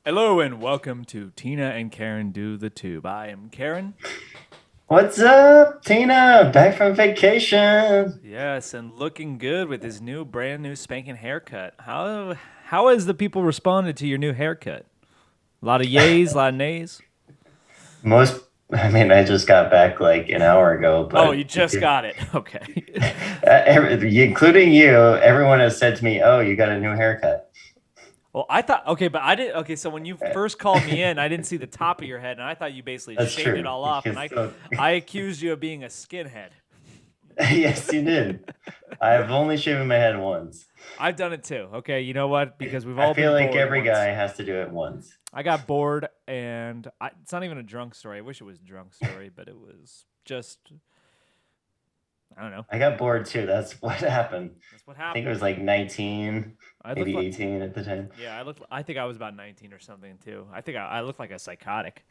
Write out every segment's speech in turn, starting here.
Hello and welcome to Tina and Karen Do the Tube. I am Karen. What's up, Tina? Back from vacation. Yes, and looking good with his brand new spanking haircut. How has the people responded to your new haircut? A lot of yays, a lot of nays. I just got back like an hour ago, Oh, but you just got it. Okay. including you, everyone has said to me, "Oh, you got a new haircut." Well, I thought but I didn't. Okay, so when you first called me in, I didn't see the top of your head, and I thought you basically That's shaved it true. all off, and I accused you of being a skinhead. Yes, you did. I've only shaven my head once. I've done it too. Okay, you know what? Because we've I all feel been like bored every once. guy has to do it once. I got bored, and it's not even a drunk story. I wish it was a drunk story, but it was just, I don't know. I got bored too. That's what happened. That's what I think happened. it was like 19, I looked maybe like, 18 at the time. yeah, I think I was about 19 or something too. I think I looked like a psychotic.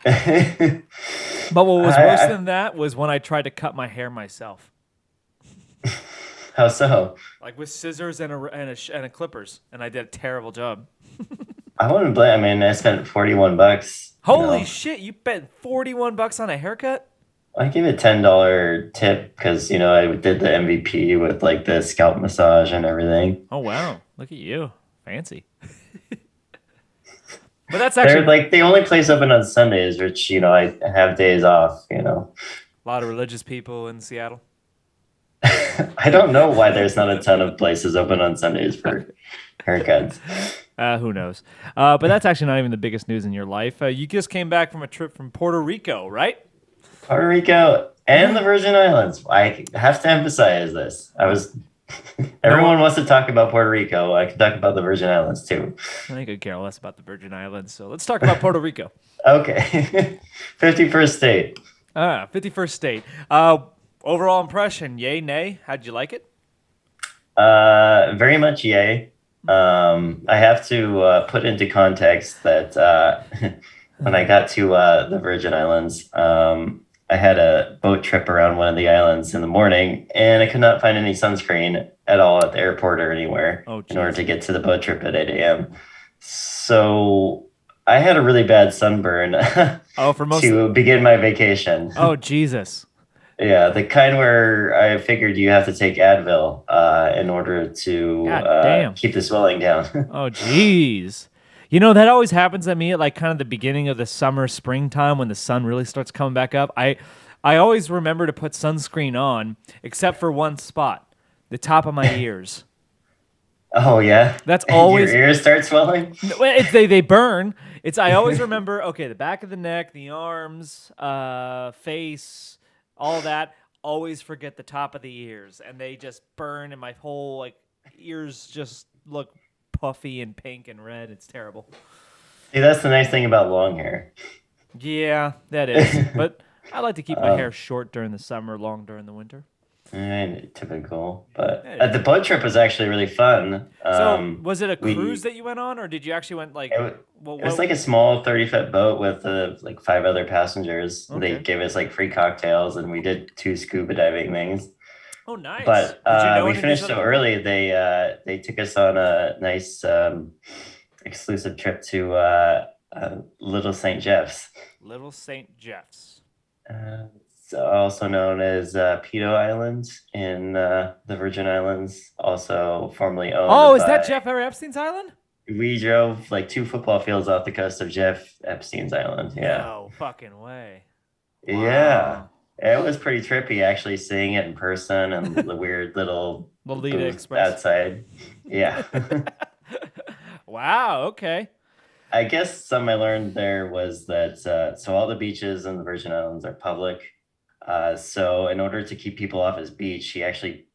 I, But what was worse I, than that was when I tried to cut my hair myself, how so? like with scissors and a clippers, and I did a terrible job. I wouldn't blame. I mean, I spent 41 bucks. Holy shit! You spent $41 on a haircut? I give it $10 tip because I did the MVP with like the scalp massage and everything. Oh wow! Look at you, fancy. But that's They're actually like the only place open on Sundays, which I have days off. a lot of religious people in Seattle. I don't know why there's not a ton of places open on Sundays for haircuts. Who knows? But that's actually not even the biggest news in your life. You just came back from a trip from Puerto Rico, right? Puerto Rico and the Virgin Islands. I have to emphasize this. Everyone wants to talk about Puerto Rico. I can talk about the Virgin Islands too. I could care less about the Virgin Islands, so let's talk about Puerto Rico. Okay. 51st state. 51st state. Overall impression, yay, nay? How'd you like it? Very much yay. I have to put into context that when I got to the Virgin Islands, I had a boat trip around one of the islands in the morning, and I could not find any sunscreen at all at the airport or anywhere in order to get to the boat trip at 8 a.m. So I had a really bad sunburn to begin my vacation. Oh, Jesus. Yeah, the kind where I figured you have to take Advil in order to keep the swelling down. Oh, jeez. That always happens to me at like kind of the beginning of the summer, springtime when the sun really starts coming back up. I always remember to put sunscreen on, except for one spot, the top of my ears. Oh yeah, that's always your ears start swelling. They burn. I always remember. Okay, the back of the neck, the arms, face, all that. Always forget the top of the ears, and they just burn, and my whole ears just look puffy and pink and red. It's terrible. See, that's the nice thing about long hair. Yeah, that is. But I like to keep my hair short during the summer, long during the winter. Typical. But the boat trip was actually really fun. So was it a cruise that you went on, or did you actually went like? It was like a small 30-foot boat with like 5 other passengers. Okay. They gave us like free cocktails, and we did 2 scuba diving things. Oh, nice. But we finished so early. They took us on a nice exclusive trip to Little St. Jeff's. Little St. Jeff's. It's also known as Pedo Islands in the Virgin Islands, also formerly owned. Oh, is that Jeffrey Epstein's island? We drove like 2 football fields off the coast of Jeff Epstein's island. Yeah. No fucking way. Wow. Yeah. It was pretty trippy actually seeing it in person and the weird little Lolita Express outside. Yeah. Wow, okay. I guess something I learned there was that so all the beaches in the Virgin Islands are public. So in order to keep people off his beach, he actually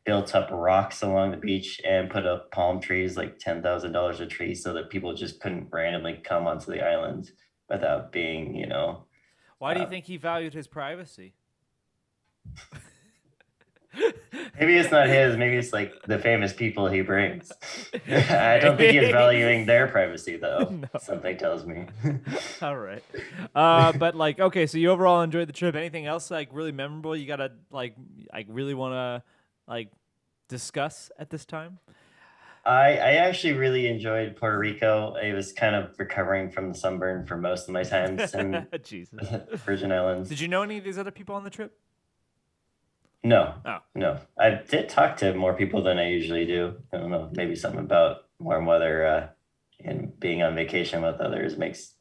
built up rocks along the beach and put up palm trees, like $10,000 a tree, so that people just couldn't randomly come onto the island without being, . Why do you think he valued his privacy? Maybe it's not his. Maybe it's like the famous people he brings. I don't think he's valuing their privacy, though. No. Something tells me. All right. But like, okay, so you overall enjoyed the trip. Anything else like really memorable you gotta like really wanna like discuss at this time? I actually really enjoyed Puerto Rico. I was kind of recovering from the sunburn for most of my times in Jesus. Virgin Islands. Did you know any of these other people on the trip? No, Oh. no. I did talk to more people than I usually do. I don't know, maybe something about warm weather and being on vacation with others makes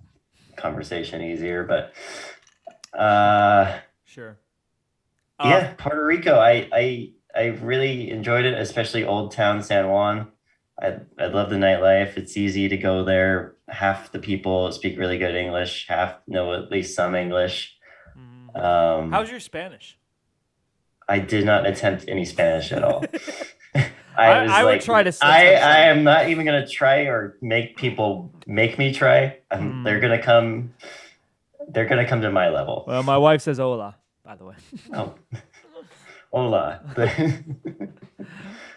conversation easier. But Sure. yeah, Puerto Rico. I really enjoyed it, especially Old Town San Juan. I love the nightlife. It's easy to go there. Half the people speak really good English. Half know at least some English. How's your Spanish? I did not attempt any Spanish at all. I would try to. I am not even gonna try or make people make me try. They're gonna come. They're gonna come to my level. Well, my wife says hola, by the way. Oh, hola.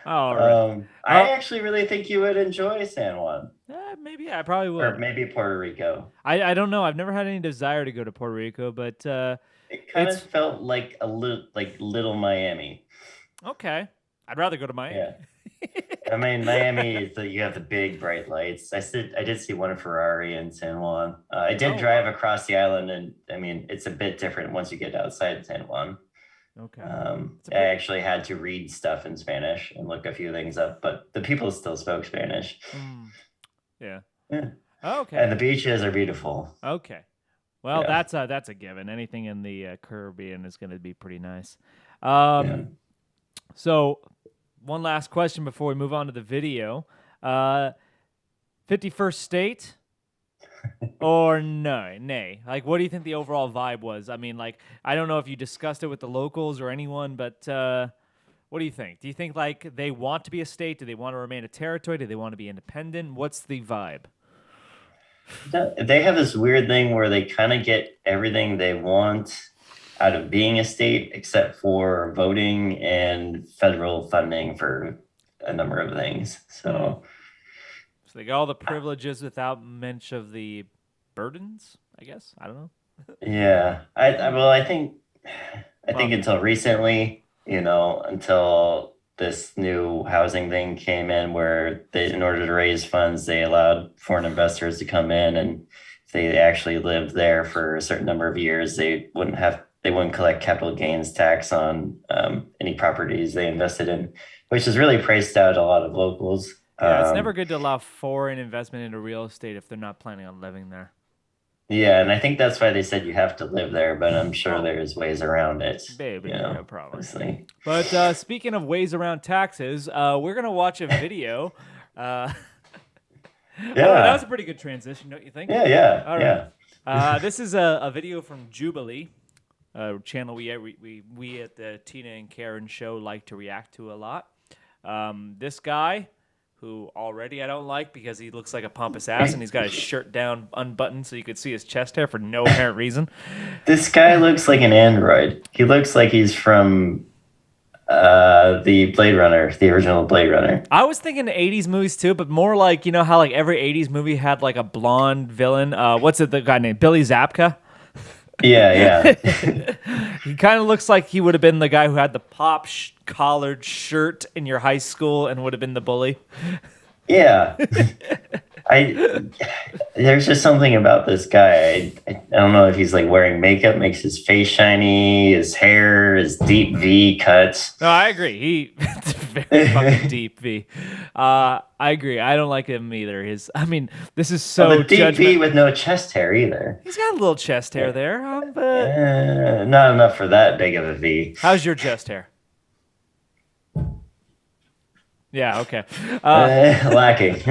All right. I actually really think you would enjoy San Juan, maybe I probably would. or maybe Puerto Rico. I don't know. I've never had any desire to go to Puerto Rico, but It kind of felt like a little Miami. okay. I'd rather go to Miami. Yeah. I mean, Miami is you have the big bright lights. I did see one Ferrari in San Juan. I did drive across the island, and I mean, it's a bit different once you get outside San Juan. Okay. I actually had to read stuff in Spanish and look a few things up, but the people still spoke Spanish. Yeah. Yeah. Okay. And the beaches are beautiful. Okay. Well, Yeah. that's a given. Anything in the Caribbean is going to be pretty nice. Yeah. So, one last question before we move on to the video. 51st State or no? Nay. Like, what do you think the overall vibe was? I mean, like, I don't know if you discussed it with the locals or anyone, but what do you think? Do you think, like, they want to be a state? Do they want to remain a territory? Do they want to be independent? What's the vibe? They have this weird thing where they kind of get everything they want out of being a state, except for voting and federal funding for a number of things. So they got all the privileges without much of the burdens, I guess. I don't know. yeah, I think until recently, until this new housing thing came in, where in order to raise funds, they allowed foreign investors to come in, and if they actually lived there for a certain number of years, they wouldn't collect capital gains tax on any properties they invested in, which has really priced out a lot of locals. Yeah, it's never good to allow foreign investment into real estate if they're not planning on living there. Yeah, and I think that's why they said you have to live there, but I'm sure there's ways around it. Baby, no problem. Honestly. But speaking of ways around taxes, we're going to watch a video. Yeah. That was a pretty good transition, don't you think? Yeah. All right. Yeah. This is a video from Jubilee, a channel we at the Tina and Karen show like to react to a lot. This guy, who already I don't like because he looks like a pompous ass and he's got his shirt down unbuttoned so you could see his chest hair for no apparent reason. This guy looks like an android. He looks like he's from the Blade Runner, the original Blade Runner. I was thinking 80s movies too, but more like, how like every 80s movie had like a blonde villain. What's it, the guy named Billy Zabka? Yeah. He kind of looks like he would have been the guy who had the collared shirt in your high school and would have been the bully. Yeah. There's just something about this guy. I don't know if he's like wearing makeup makes his face shiny, his hair is deep V cuts. No, I agree. It's very fucking deep V. I agree. I don't like him either. This is so the deep V with no chest hair either. He's got a little chest hair there, but not enough for that big of a V. How's your chest hair? Yeah, okay. Lacking.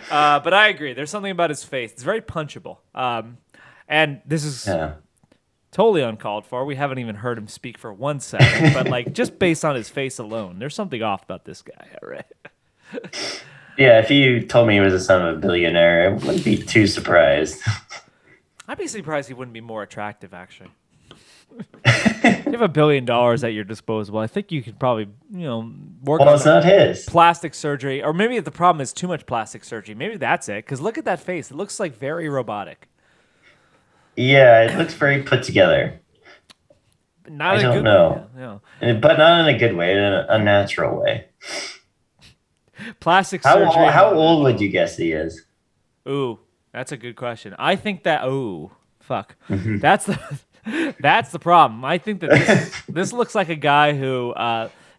But I agree. There's something about his face. It's very punchable. And this is totally uncalled for. We haven't even heard him speak for 1 second. But like just based on his face alone, there's something off about this guy. All right. Yeah, if you told me he was the son of a billionaire, I wouldn't be too surprised. I'd be surprised he wouldn't be more attractive, actually. You have $1 billion at your disposal. I think you could probably, work Well, on it's not his. plastic surgery. Or maybe the problem is too much plastic surgery. Maybe that's it. Because look at that face. It looks like very robotic. Yeah, it looks very put together. Not I a don't good know. Yeah. But not in a good way, in a unnatural way. Plastic How surgery. how old would you guess he is? Ooh, that's a good question. I think that. Ooh, fuck. That's the. That's the problem. I think that this looks like a guy who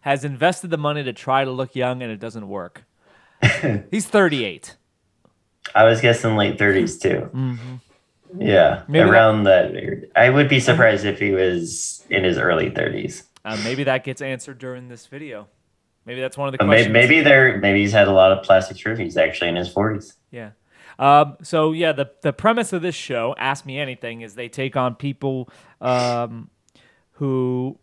has invested the money to try to look young and it doesn't work. He's 38. I was guessing late 30s too. Yeah, Maybe around that. I would be surprised if he was in his early 30s. Maybe that gets answered during this video. Maybe that's one of the But questions. maybe he's had a lot of plastic surgery. He's actually in his 40s. Yeah. So yeah, the premise of this show, Ask Me Anything, is they take on people who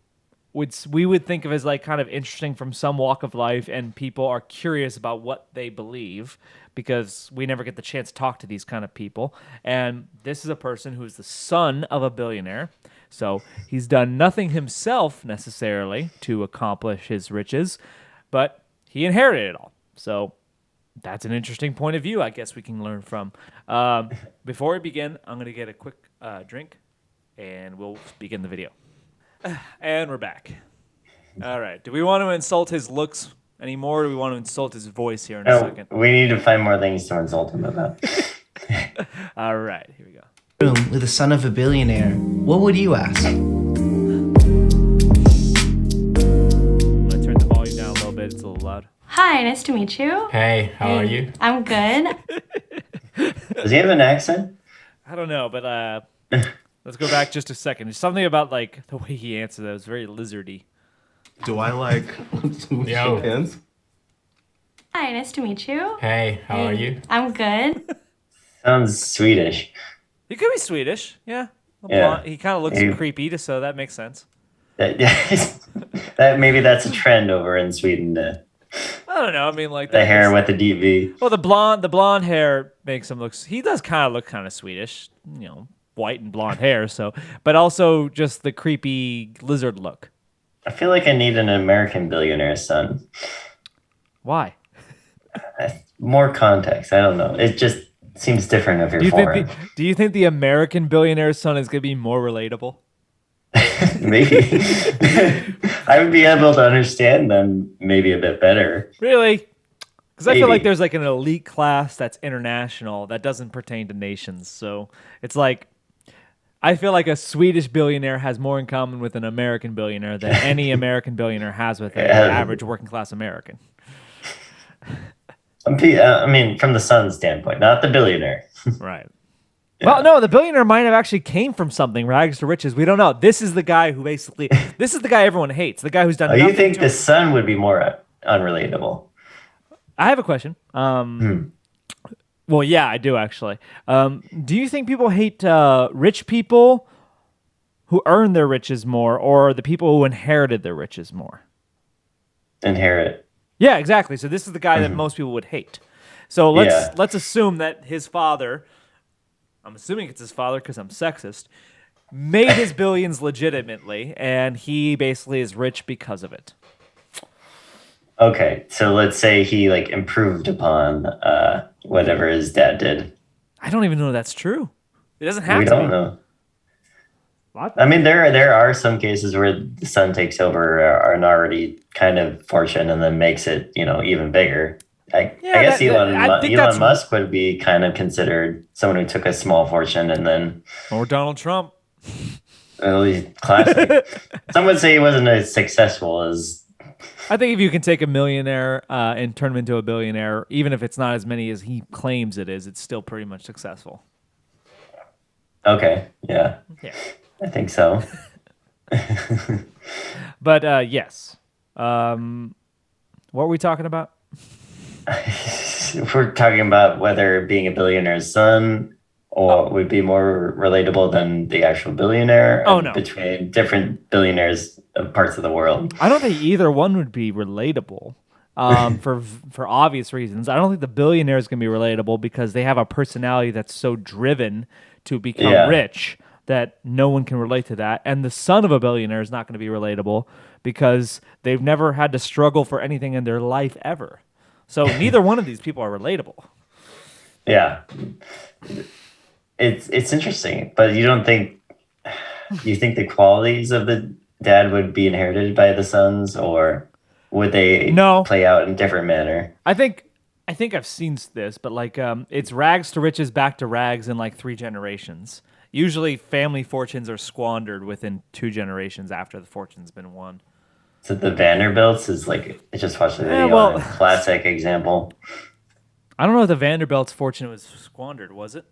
we would think of as like kind of interesting from some walk of life, and people are curious about what they believe because we never get the chance to talk to these kind of people. And this is a person who is the son of a billionaire. So he's done nothing himself necessarily to accomplish his riches, but he inherited it all. So that's an interesting point of view, I guess we can learn from. Before we begin, I'm going to get a quick drink, and we'll begin the video. And we're back. All right. Do we want to insult his looks anymore, or do we want to insult his voice here in a second? We need to find more things to insult him about. All right. Here we go. Room with the son of a billionaire, what would you ask? I'm going to turn the volume down a little bit. It's a little loud. Hi, nice to meet you. Hey, how are you? I'm good. Does he have an accent? I don't know, but let's go back just a second. There's something about like the way he answered that was very lizardy. Do I like Yo. shake hands? Hi, nice to meet you. Hey, how are you? I'm good. Sounds Swedish. He could be Swedish, yeah. Yeah. He kind of looks He- creepy, so that makes sense. That maybe that's a trend over in Sweden. I don't know. I mean, like The that hair makes- with the DV. Well, the blonde hair makes him look. He does kind of look kind of Swedish, white and blonde hair. So, but also just the creepy lizard look. I feel like I need an American billionaire son. Why? More context. I don't know. It just seems different if you're foreign. Do you think the American billionaire's son is gonna be more relatable? Maybe. I would be able to understand them maybe a bit better. Really? Because I feel like Maybe. there's like an elite class that's international that doesn't pertain to nations. So it's like I feel like a Swedish billionaire has more in common with an American billionaire than any American billionaire has with an average working class American. I mean, from the son's standpoint, not the billionaire. Right. Well, no, the billionaire might have actually came from something, rags to riches. We don't know. This is the guy who basically, this is the guy everyone hates. The guy who's done Oh, nothing you think to the son would be more unrelatable? I have a question. Well, yeah, I do actually. Do you think people hate rich people who earn their riches more, or the people who inherited their riches more? Inherit. Yeah, exactly. So this is the guy that most people would hate. So Yeah. let's assume that his father, I'm assuming it's his father because I'm sexist, made his billions legitimately, and he basically is rich because of it. Okay, so let's say he like improved upon whatever his dad did. I don't even know if that's true. It doesn't have We to don't be. know. What? I mean, there are some cases where the son takes over an already kind of fortune and then makes it, even bigger. I guess I think Elon that's- Musk would be kind of considered someone who took a small fortune and then Or Donald Trump. he's classic. Some would say he wasn't as successful as. I think if you can take a millionaire and turn him into a billionaire, even if it's not as many as he claims it is, it's still pretty much successful. Okay, yeah, Yeah. I think so. But yes. What were we talking about? We're talking about whether being a billionaire's son would be more relatable than the actual billionaire. Oh, no. Between different billionaires of parts of the world. I don't think either one would be relatable for obvious reasons. I don't think the billionaire is going to be relatable because they have a personality that's so driven to become Yeah. rich that no one can relate to that, and the son of a billionaire is not going to be relatable because they've never had to struggle for anything in their life ever. So neither one of these people are relatable. Yeah. It's interesting, but you think the qualities of the dad would be inherited by the sons, or would they No. play out in a different manner? I think I've seen this, but like it's rags to riches back to rags in like 3 generations. Usually family fortunes are squandered within 2 generations after the fortune's been won. So the Vanderbilts is like, I just watched the video, well- on a classic example. I don't know if the Vanderbilts' fortune was squandered, was it?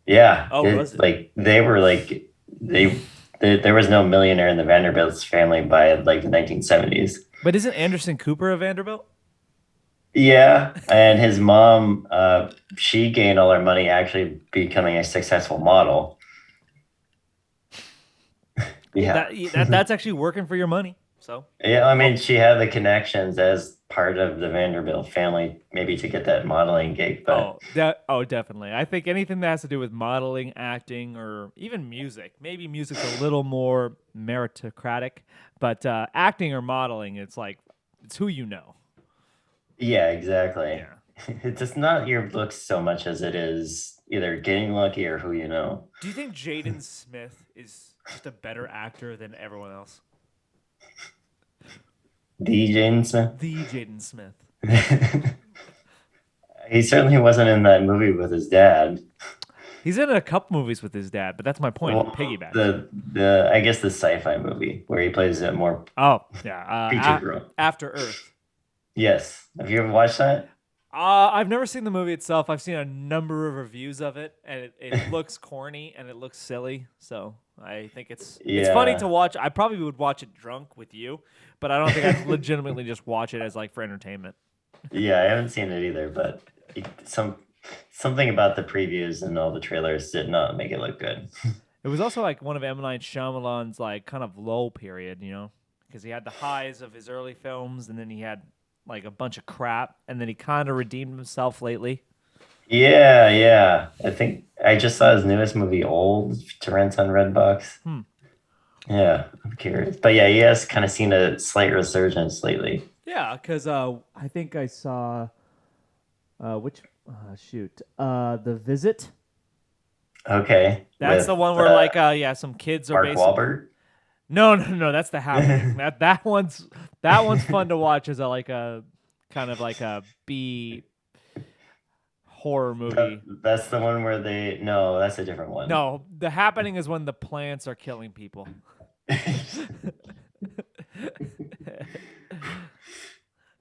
Yeah. Oh, was it? Like they were like, there was no millionaire in the Vanderbilts family by like the 1970s. But isn't Anderson Cooper a Vanderbilt? Yeah, and his mom, she gained all her money actually becoming a successful model. Yeah, That's actually working for your money. So yeah. I mean, she had the connections as part of the Vanderbilt family, maybe to get that modeling gig. But definitely. I think anything that has to do with modeling, acting, or even music. Maybe music's a little more meritocratic, but acting or modeling, it's who you know. yeah, exactly. Yeah. It's just not your looks so much as it is either getting lucky or who you know. Do you think Jaden Smith is just a better actor than everyone else? The Jaden Smith. The Jaden Smith. He certainly wasn't in that movie with his dad. He's in a couple movies with his dad, but that's my point. Well, Piggyback. the I guess the sci-fi movie where he plays a more Oh yeah, creature girl. After Earth. Yes. Have you ever watched that? I've never seen the movie itself. I've seen a number of reviews of it, and it looks corny and it looks silly. So I think it's funny Yeah. to watch. I probably would watch it drunk with you, but I don't think I'd legitimately just watch it as like for entertainment. Yeah, I haven't seen it either, but something about the previews and all the trailers did not make it look good. It was also like one of M. Night Shyamalan's like kind of low period, because he had the highs of his early films, and then he had like a bunch of crap, and then he kind of redeemed himself lately. Yeah. I think I just saw his newest movie, Old, to rent on Redbox. Yeah, I'm curious. But yeah, he has kind of seen a slight resurgence lately. Yeah, because I think I saw The Visit. Okay. That's with, the one where some kids are Mark basically. Wahlberg. No, that's The Happening. that one's fun to watch as a kind of like a B horror movie. That's the one where no, that's a different one. No, The Happening is when the plants are killing people.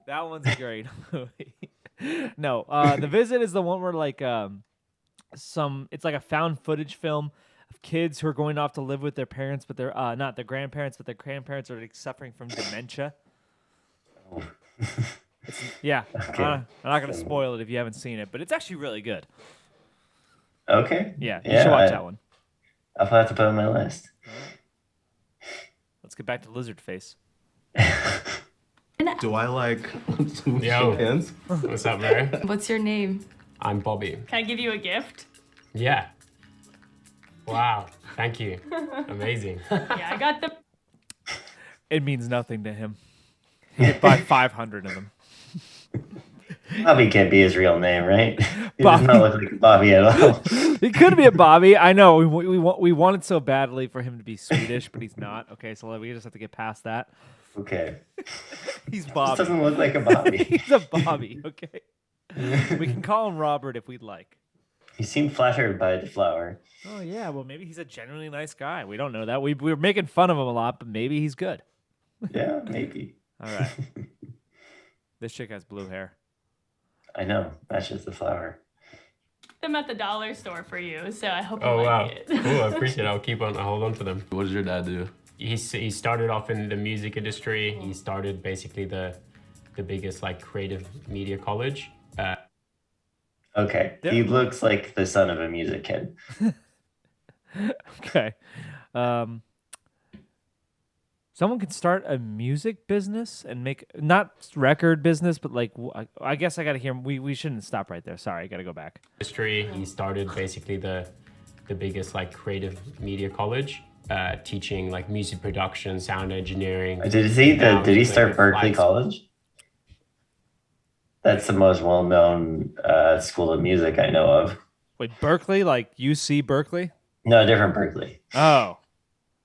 That one's a great movie. No, The Visit is the one where it's like a found footage film of kids who are going off to live with their parents, but they're not their grandparents, but their grandparents are suffering from dementia. Yeah, Okay. I'm not going to spoil it if you haven't seen it, but it's actually really good. Okay. Yeah, you should watch that one. I'll have to put it on my list. Let's get back to Lizard Face. Do I like Yo. shake hands? What's up, Mary? What's your name? I'm Bobby. Can I give you a gift? Yeah. Wow. Thank you. Amazing. Yeah, I got the. It means nothing to him. He could buy 500 of them. Bobby can't be his real name, right? He Bobby. does not look like Bobby at all. He could be a Bobby. I know. We wanted so badly for him to be Swedish, but he's not. Okay, so we just have to get past that. Okay. He's This Bobby. doesn't look like a Bobby. He's a Bobby. Okay. We can call him Robert if we'd like. He seemed flattered by the flower. Oh yeah. Well, maybe he's a genuinely nice guy. We don't know that. We were making fun of him a lot, but maybe he's good. Yeah, maybe. All right. This chick has blue hair. I know. That's just the flower. them at the dollar store for you, so I hope Oh you wow. like it. Cool. I appreciate it. I'll hold on to them. What does your dad do? He started off in the music industry. He started basically the biggest like creative media college. Okay. He looks like the son of a music kid. Okay. Someone could start a music business and make not record business, but like I guess I gotta hear. We shouldn't stop right there. Sorry, I gotta go back. Industry. He started basically the the biggest like creative media college, teaching like music production, sound engineering. Did he start Berklee College? That's the most well-known school of music I know of. Wait, Berkeley, like UC Berkeley? No, different Berklee. Oh,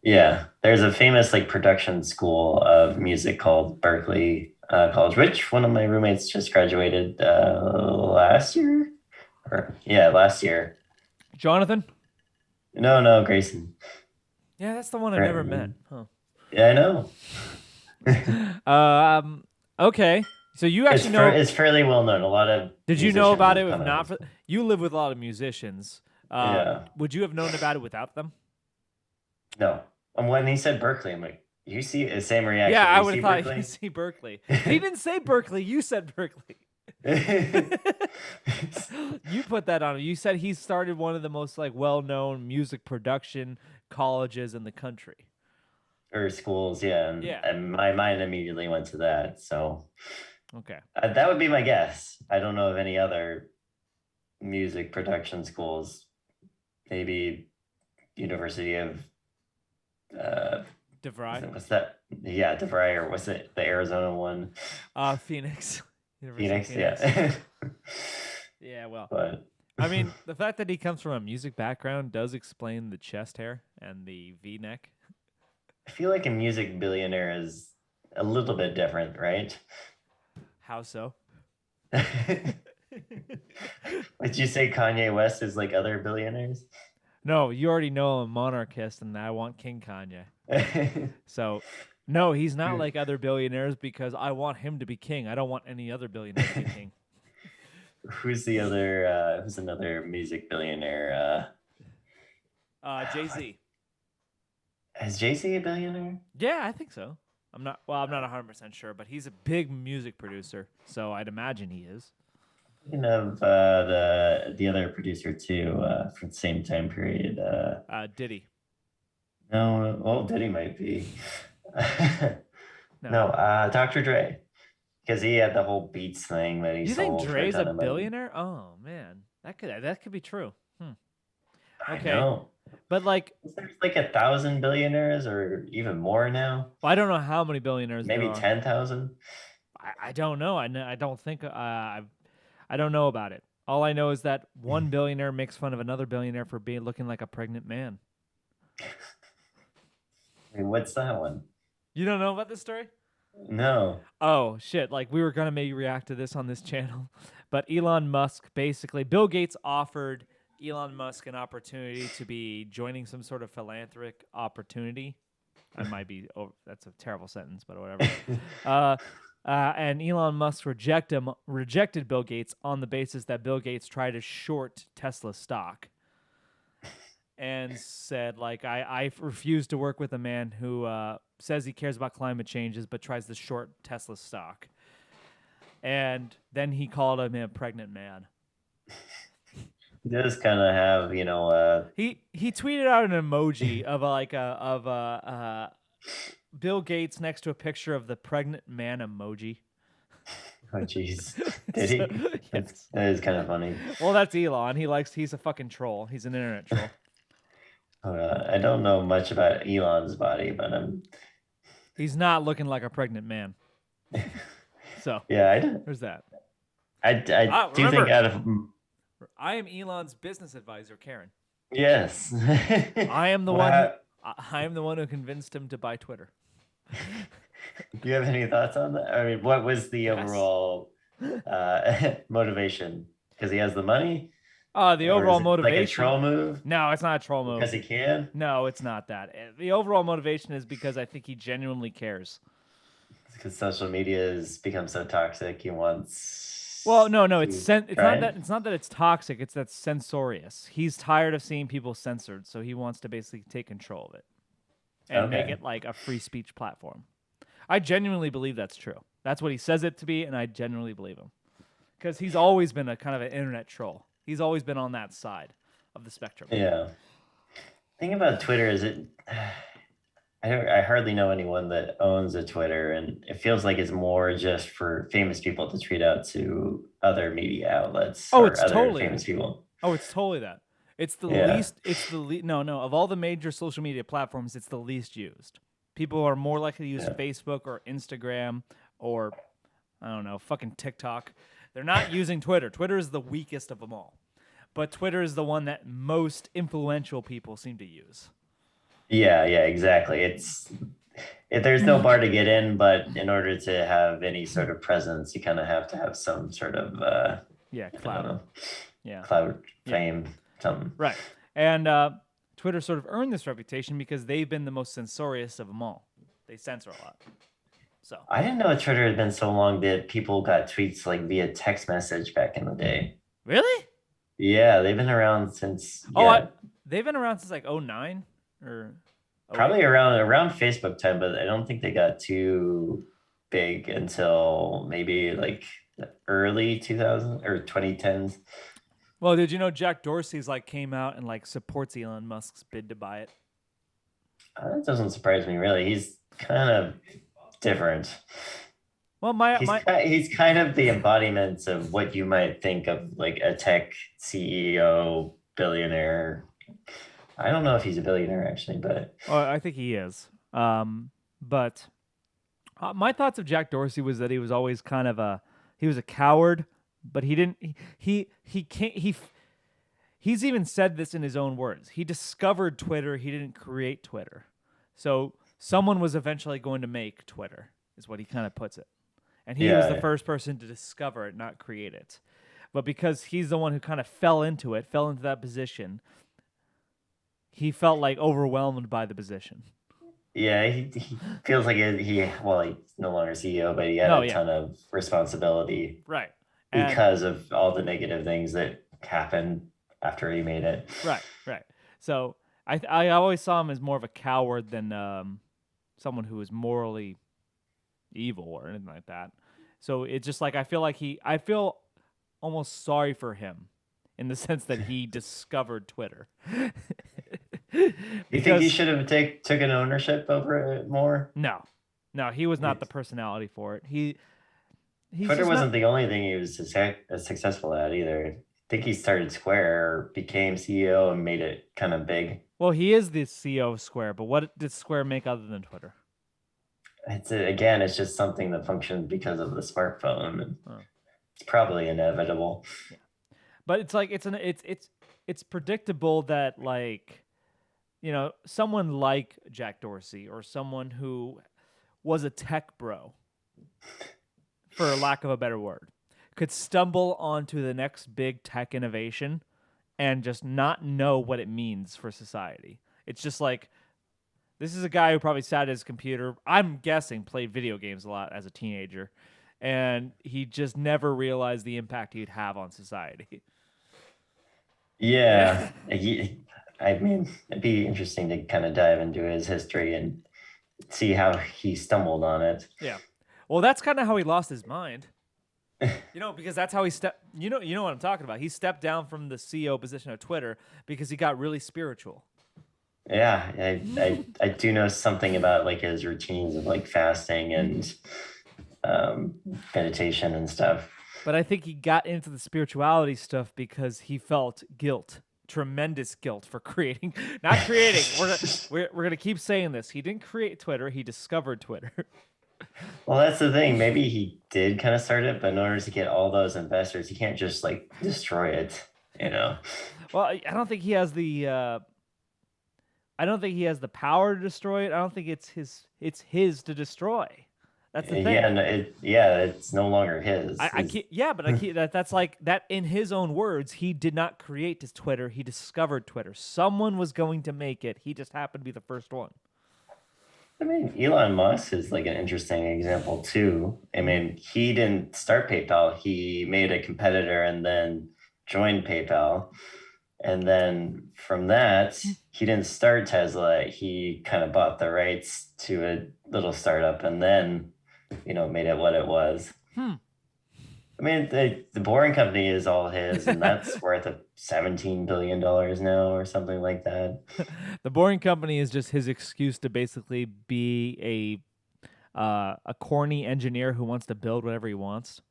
Yeah, there's a famous like production school of music called Berklee College, which one of my roommates just graduated last year. Last year. Jonathan? No, Grayson. Yeah, that's the one I never met. Huh. Yeah, I know. Okay. So you actually know it's fairly well known. A lot of Did you know musicians about it have if come not out for of you live with a lot of musicians? Yeah. Would you have known about it without them? No. When he said Berkeley, I'm like, you see the same reaction. Yeah, I You would see have thought Berkeley? you see Berkeley. He didn't say Berkeley. You said Berkeley. You put that on him. You said he started one of the most like well-known music production colleges in the country. Or schools, yeah. Yeah. And my mind immediately went to that. So Okay. that would be my guess. I don't know of any other music production schools. Maybe University of DeVry. what's that? Yeah, DeVry, or was it the Arizona one? Phoenix. University Phoenix, of yeah. Yeah, well. But I mean, the fact that he comes from a music background does explain the chest hair and the V-neck. I feel like a music billionaire is a little bit different, right? How so? Would you say Kanye West is like other billionaires? No, you already know I'm a monarchist and I want King Kanye. So, no, he's not like other billionaires because I want him to be king. I don't want any other billionaire to be king. Who's another music billionaire? Jay-Z. Is Jay-Z a billionaire? Yeah, I think so. I'm not 100% sure, but he's a big music producer, so I'd imagine he is. Thinking of the other producer too, from the same time period. Diddy. No, well, Diddy might be. No. No, Dr. Dre, because he had the whole Beats thing that he You sold. think for Dre's ton a of money. billionaire? Oh man, that could be true. Okay. I know. But like, There's like 1,000 billionaires, or even more now. I don't know how many billionaires. Maybe there are. 10,000. I don't know. I don't think I don't know about it. All I know is that one billionaire makes fun of another billionaire for looking like a pregnant man. I mean, what's that one? You don't know about this story? No. Oh shit! Like we were gonna maybe react to this on this channel, but Elon Musk basically, Bill Gates offered Elon Musk an opportunity to be joining some sort of philanthropic opportunity. I might be. Oh, that's a terrible sentence, but whatever. And Elon Musk rejected Bill Gates on the basis that Bill Gates tried to short Tesla stock, and said like I refuse to work with a man who says he cares about climate changes but tries to short Tesla stock. And then he called him a pregnant man. He does kind of have, He tweeted out an emoji of Bill Gates next to a picture of the pregnant man emoji. oh jeez. Did he? Yes. That is kind of funny. Well, that's Elon. He's a fucking troll. He's an internet troll. I don't know much about Elon's body, but He's not looking like a pregnant man. So yeah, there's that. I do remember. think out of I am Elon's business advisor, Karen. yes. I am the Wow. one. I am the one who convinced him to buy Twitter. Do you have any thoughts on that? I mean, what was the overall motivation? Because he has the money? The Or overall is it motivation. like a troll move? No, it's not a troll move. Because he can? No, it's not that. The overall motivation is because I think he genuinely cares. Because social media has become so toxic, he wants. Well, no, it's to it's try not that it's toxic. It's that censorious. He's tired of seeing people censored, so he wants to basically take control of it and make Okay. it like a free speech platform. I genuinely believe that's true. That's what he says it to be, and I genuinely believe him because he's always been a kind of an internet troll. He's always been on that side of the spectrum. Yeah. Thing about Twitter is I hardly know anyone that owns a Twitter, and it feels like it's more just for famous people to tweet out to other media outlets Oh, or it's other totally famous that. people. Oh, it's totally that. It's the Yeah. least. It's the no. Of all the major social media platforms, it's the least used. People are more likely to use Yeah. Facebook or Instagram or I don't know, fucking TikTok. They're not using Twitter. Twitter is the weakest of them all. But Twitter is the one that most influential people seem to use. Yeah, exactly. There's no bar to get in, but in order to have any sort of presence, you kind of have to have some sort of Yeah, I don't cloud. know, Yeah. cloud fame, something. Right. And Twitter sort of earned this reputation because they've been the most censorious of them all. They censor a lot. So I didn't know Twitter had been so long that people got tweets like via text message back in the day. really? Yeah, they've been around since They've been around since like 09 or 08. probably around Facebook time, but I don't think they got too big until maybe like the early 2000s or 2010s. Well, did you know Jack Dorsey's like came out and like supports Elon Musk's bid to buy it? That doesn't surprise me really. He's kind of different. Well, He's kind of the embodiment of what you might think of like a tech CEO, billionaire. I don't know if he's a billionaire actually, but well, I think he is. But my thoughts of Jack Dorsey was that he was always kind of he was a coward, but he didn't he can't he's even said this in his own words. He discovered Twitter, he didn't create Twitter. So someone was eventually going to make Twitter, is what he kind of puts it. And he was the first person to discover it, not create it. But because he's the one who kind of fell into that position, he felt like overwhelmed by the position. yeah, he feels like he's no longer CEO, but he had a ton of responsibility Right. because of all the negative things that happened after he made it. Right. So I always saw him as more of a coward than someone who was morally evil or anything like that. So it's just like I feel almost sorry for him in the sense that he discovered Twitter. You think he should have taken ownership over it more? No, he was not the personality for it. Twitter wasn't the only thing he was successful at either. I think he started Square or became CEO and made it kind of big. Well, he is the CEO of Square, but what did Square make other than Twitter? It's just something that functions because of the smartphone. And It's probably inevitable. Yeah. But it's like it's predictable that like someone like Jack Dorsey or someone who was a tech bro, for lack of a better word, could stumble onto the next big tech innovation and just not know what it means for society. It's just like, this is a guy who probably sat at his computer, I'm guessing played video games a lot as a teenager, and he just never realized the impact he'd have on society. Yeah. I mean, it'd be interesting to kind of dive into his history and see how he stumbled on it. Yeah. Well, that's kind of how he lost his mind. Because that's how he stepped. You know what I'm talking about. He stepped down from the CEO position of Twitter because he got really spiritual. Yeah, I do know something about like his routines of like fasting and meditation and stuff. But I think he got into the spirituality stuff because he felt guilt, tremendous guilt for not creating. We're gonna keep saying this. He didn't create Twitter. He discovered Twitter. Well, that's the thing. Maybe he did kind of start it, but in order to get all those investors, he can't just like destroy it, Well, I don't think he has the. I don't think he has the power to destroy it. I don't think it's his to destroy. That's the thing. It's no longer his. That's like that. In his own words, he did not create his Twitter. He discovered Twitter. Someone was going to make it. He just happened to be the first one. I mean, Elon Musk is like an interesting example too. I mean, he didn't start PayPal. He made a competitor and then joined PayPal. And then from that, he didn't start Tesla. He kind of bought the rights to a little startup and then, made it what it was. I mean, the Boring Company is all his, and that's worth $17 billion now or something like that. The Boring Company is just his excuse to basically be a corny engineer who wants to build whatever he wants.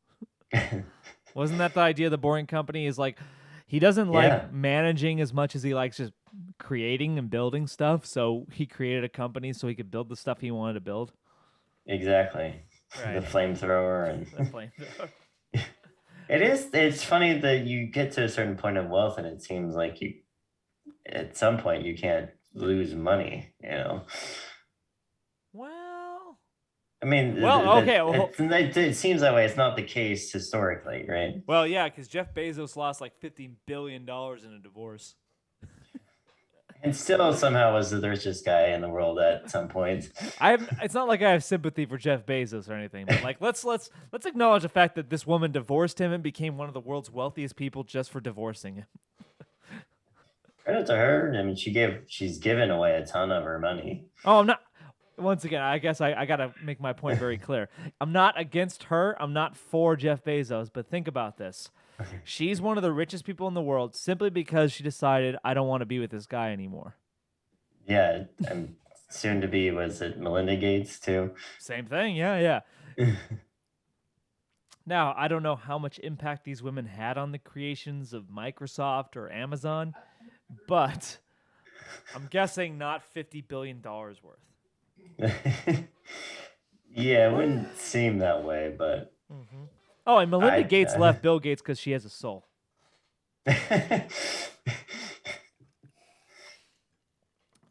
Wasn't that the idea of the Boring Company? Is like, He doesn't Yeah. like managing as much as he likes just creating and building stuff. So he created a company so he could build the stuff he wanted to build. Exactly. Right. The flamethrower and The flamethrower. it's funny that you get to a certain point of wealth and it seems like you at some point you can't lose money, you know. Well, I mean, Well, okay, well- it seems that way. It's not the case historically, right? well, yeah, because Jeff Bezos lost like $50 billion in a divorce. And still somehow was the richest guy in the world at some point. It's not like I have sympathy for Jeff Bezos or anything, but like let's acknowledge the fact that this woman divorced him and became one of the world's wealthiest people just for divorcing him. Credit to her. I mean, she's given away a ton of her money. Oh, I'm not. Once again, I guess I gotta make my point very clear. I'm not against her. I'm not for Jeff Bezos. But think about this: she's one of the richest people in the world simply because she decided I don't want to be with this guy anymore. Yeah, and soon to be, was it Melinda Gates too? Same thing. Yeah, yeah. Now, I don't know how much impact these women had on the creations of Microsoft or Amazon, but I'm guessing not $50 billion worth. Yeah, it wouldn't seem that way, but Oh, and Melinda I- Gates left Bill Gates because she has a soul.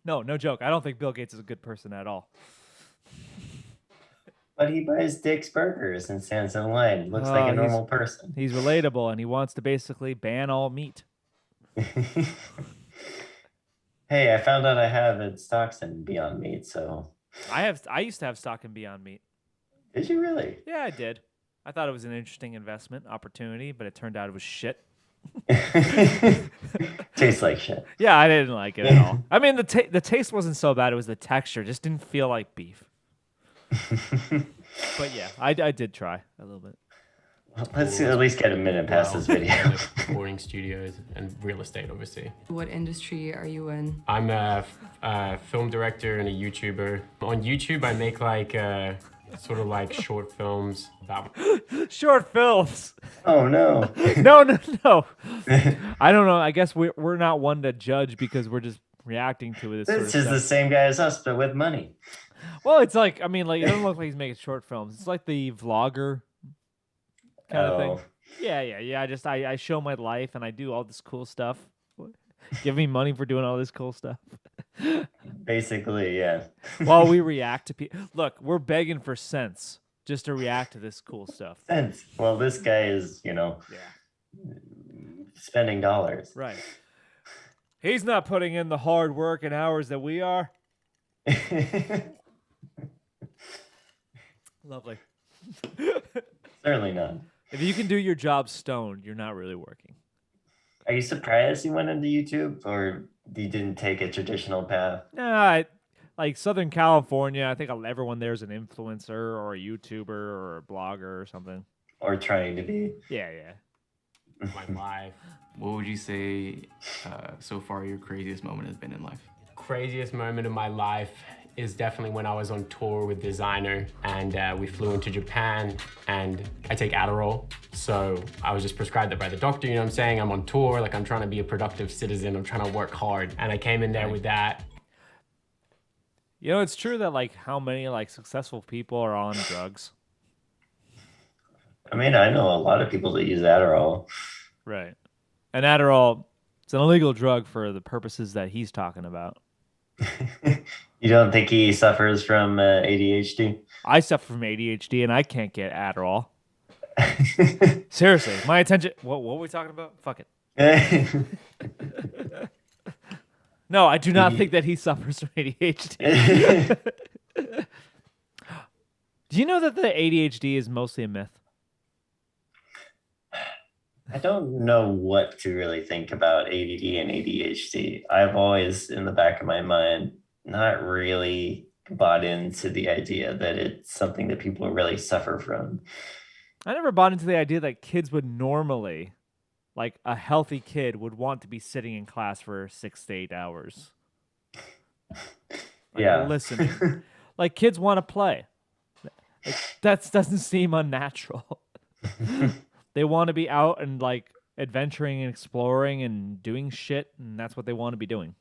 No joke. I don't think Bill Gates is a good person at all. But he buys Dick's Burgers and stands in line. Looks Oh, like a he's- normal person. He's relatable, and he wants to basically ban all meat. Hey, I found out I have stocks in Beyond Meat, so I used to have stock in Beyond Meat. did you really? Yeah, I did. I thought it was an interesting investment opportunity, but it turned out it was shit. Tastes like shit. Yeah, I didn't like it at all. I mean, the taste wasn't so bad. It was the texture. It just didn't feel like beef. But yeah, I did try a little bit. Let's at least get a minute past this video. Recording studios and real estate, obviously. What industry are you in? I'm a film director and a YouTuber. On YouTube, I make like sort of like short films about. Short films. Oh no. No. I don't know. I guess we're not one to judge because we're just reacting to it. This is the same guy as us, but with money. Well, it's like, I mean, like, it doesn't look like he's making short films. It's like the vlogger kind of thing. Yeah. I show my life and I do all this cool stuff. Give me money for doing all this cool stuff. Basically, yeah. While we react to people. Look, we're begging for cents just to react to this cool stuff. Sense. Well, this guy is, Yeah. spending dollars. Right. He's not putting in the hard work and hours that we are. Lovely. Certainly not. If you can do your job stoned, you're not really working. Are you surprised you went into YouTube, or you didn't take a traditional path? Nah, like Southern California, I think everyone there is an influencer or a YouTuber or a blogger or something. Or trying to be? Yeah. My life. What would you say so far your craziest moment has been in life? Craziest moment of my life is definitely when I was on tour with Designer and we flew into Japan and I take Adderall. So I was just prescribed that by the doctor, you know what I'm saying? I'm on tour, like I'm trying to be a productive citizen, I'm trying to work hard. And I came in there with that. You know, it's true that like how many like successful people are on drugs. I mean, I know a lot of people that use Adderall. Right. And Adderall, it's an illegal drug for the purposes that he's talking about. You don't think he suffers from ADHD? I suffer from ADHD and I can't get Adderall. Seriously, my attention. What were we talking about? Fuck it. No, I do not think that he suffers from ADHD. Do you know that the ADHD is mostly a myth? I don't know what to really think about ADD and ADHD. I've always, in the back of my mind, not really bought into the idea that it's something that people really suffer from. I never bought into the idea that kids would normally, like a healthy kid, would want to be sitting in class for 6 to 8 hours. Yeah. Listen, like kids want to play. Like, that doesn't seem unnatural. They want to be out and like adventuring and exploring and doing shit, and that's what they want to be doing.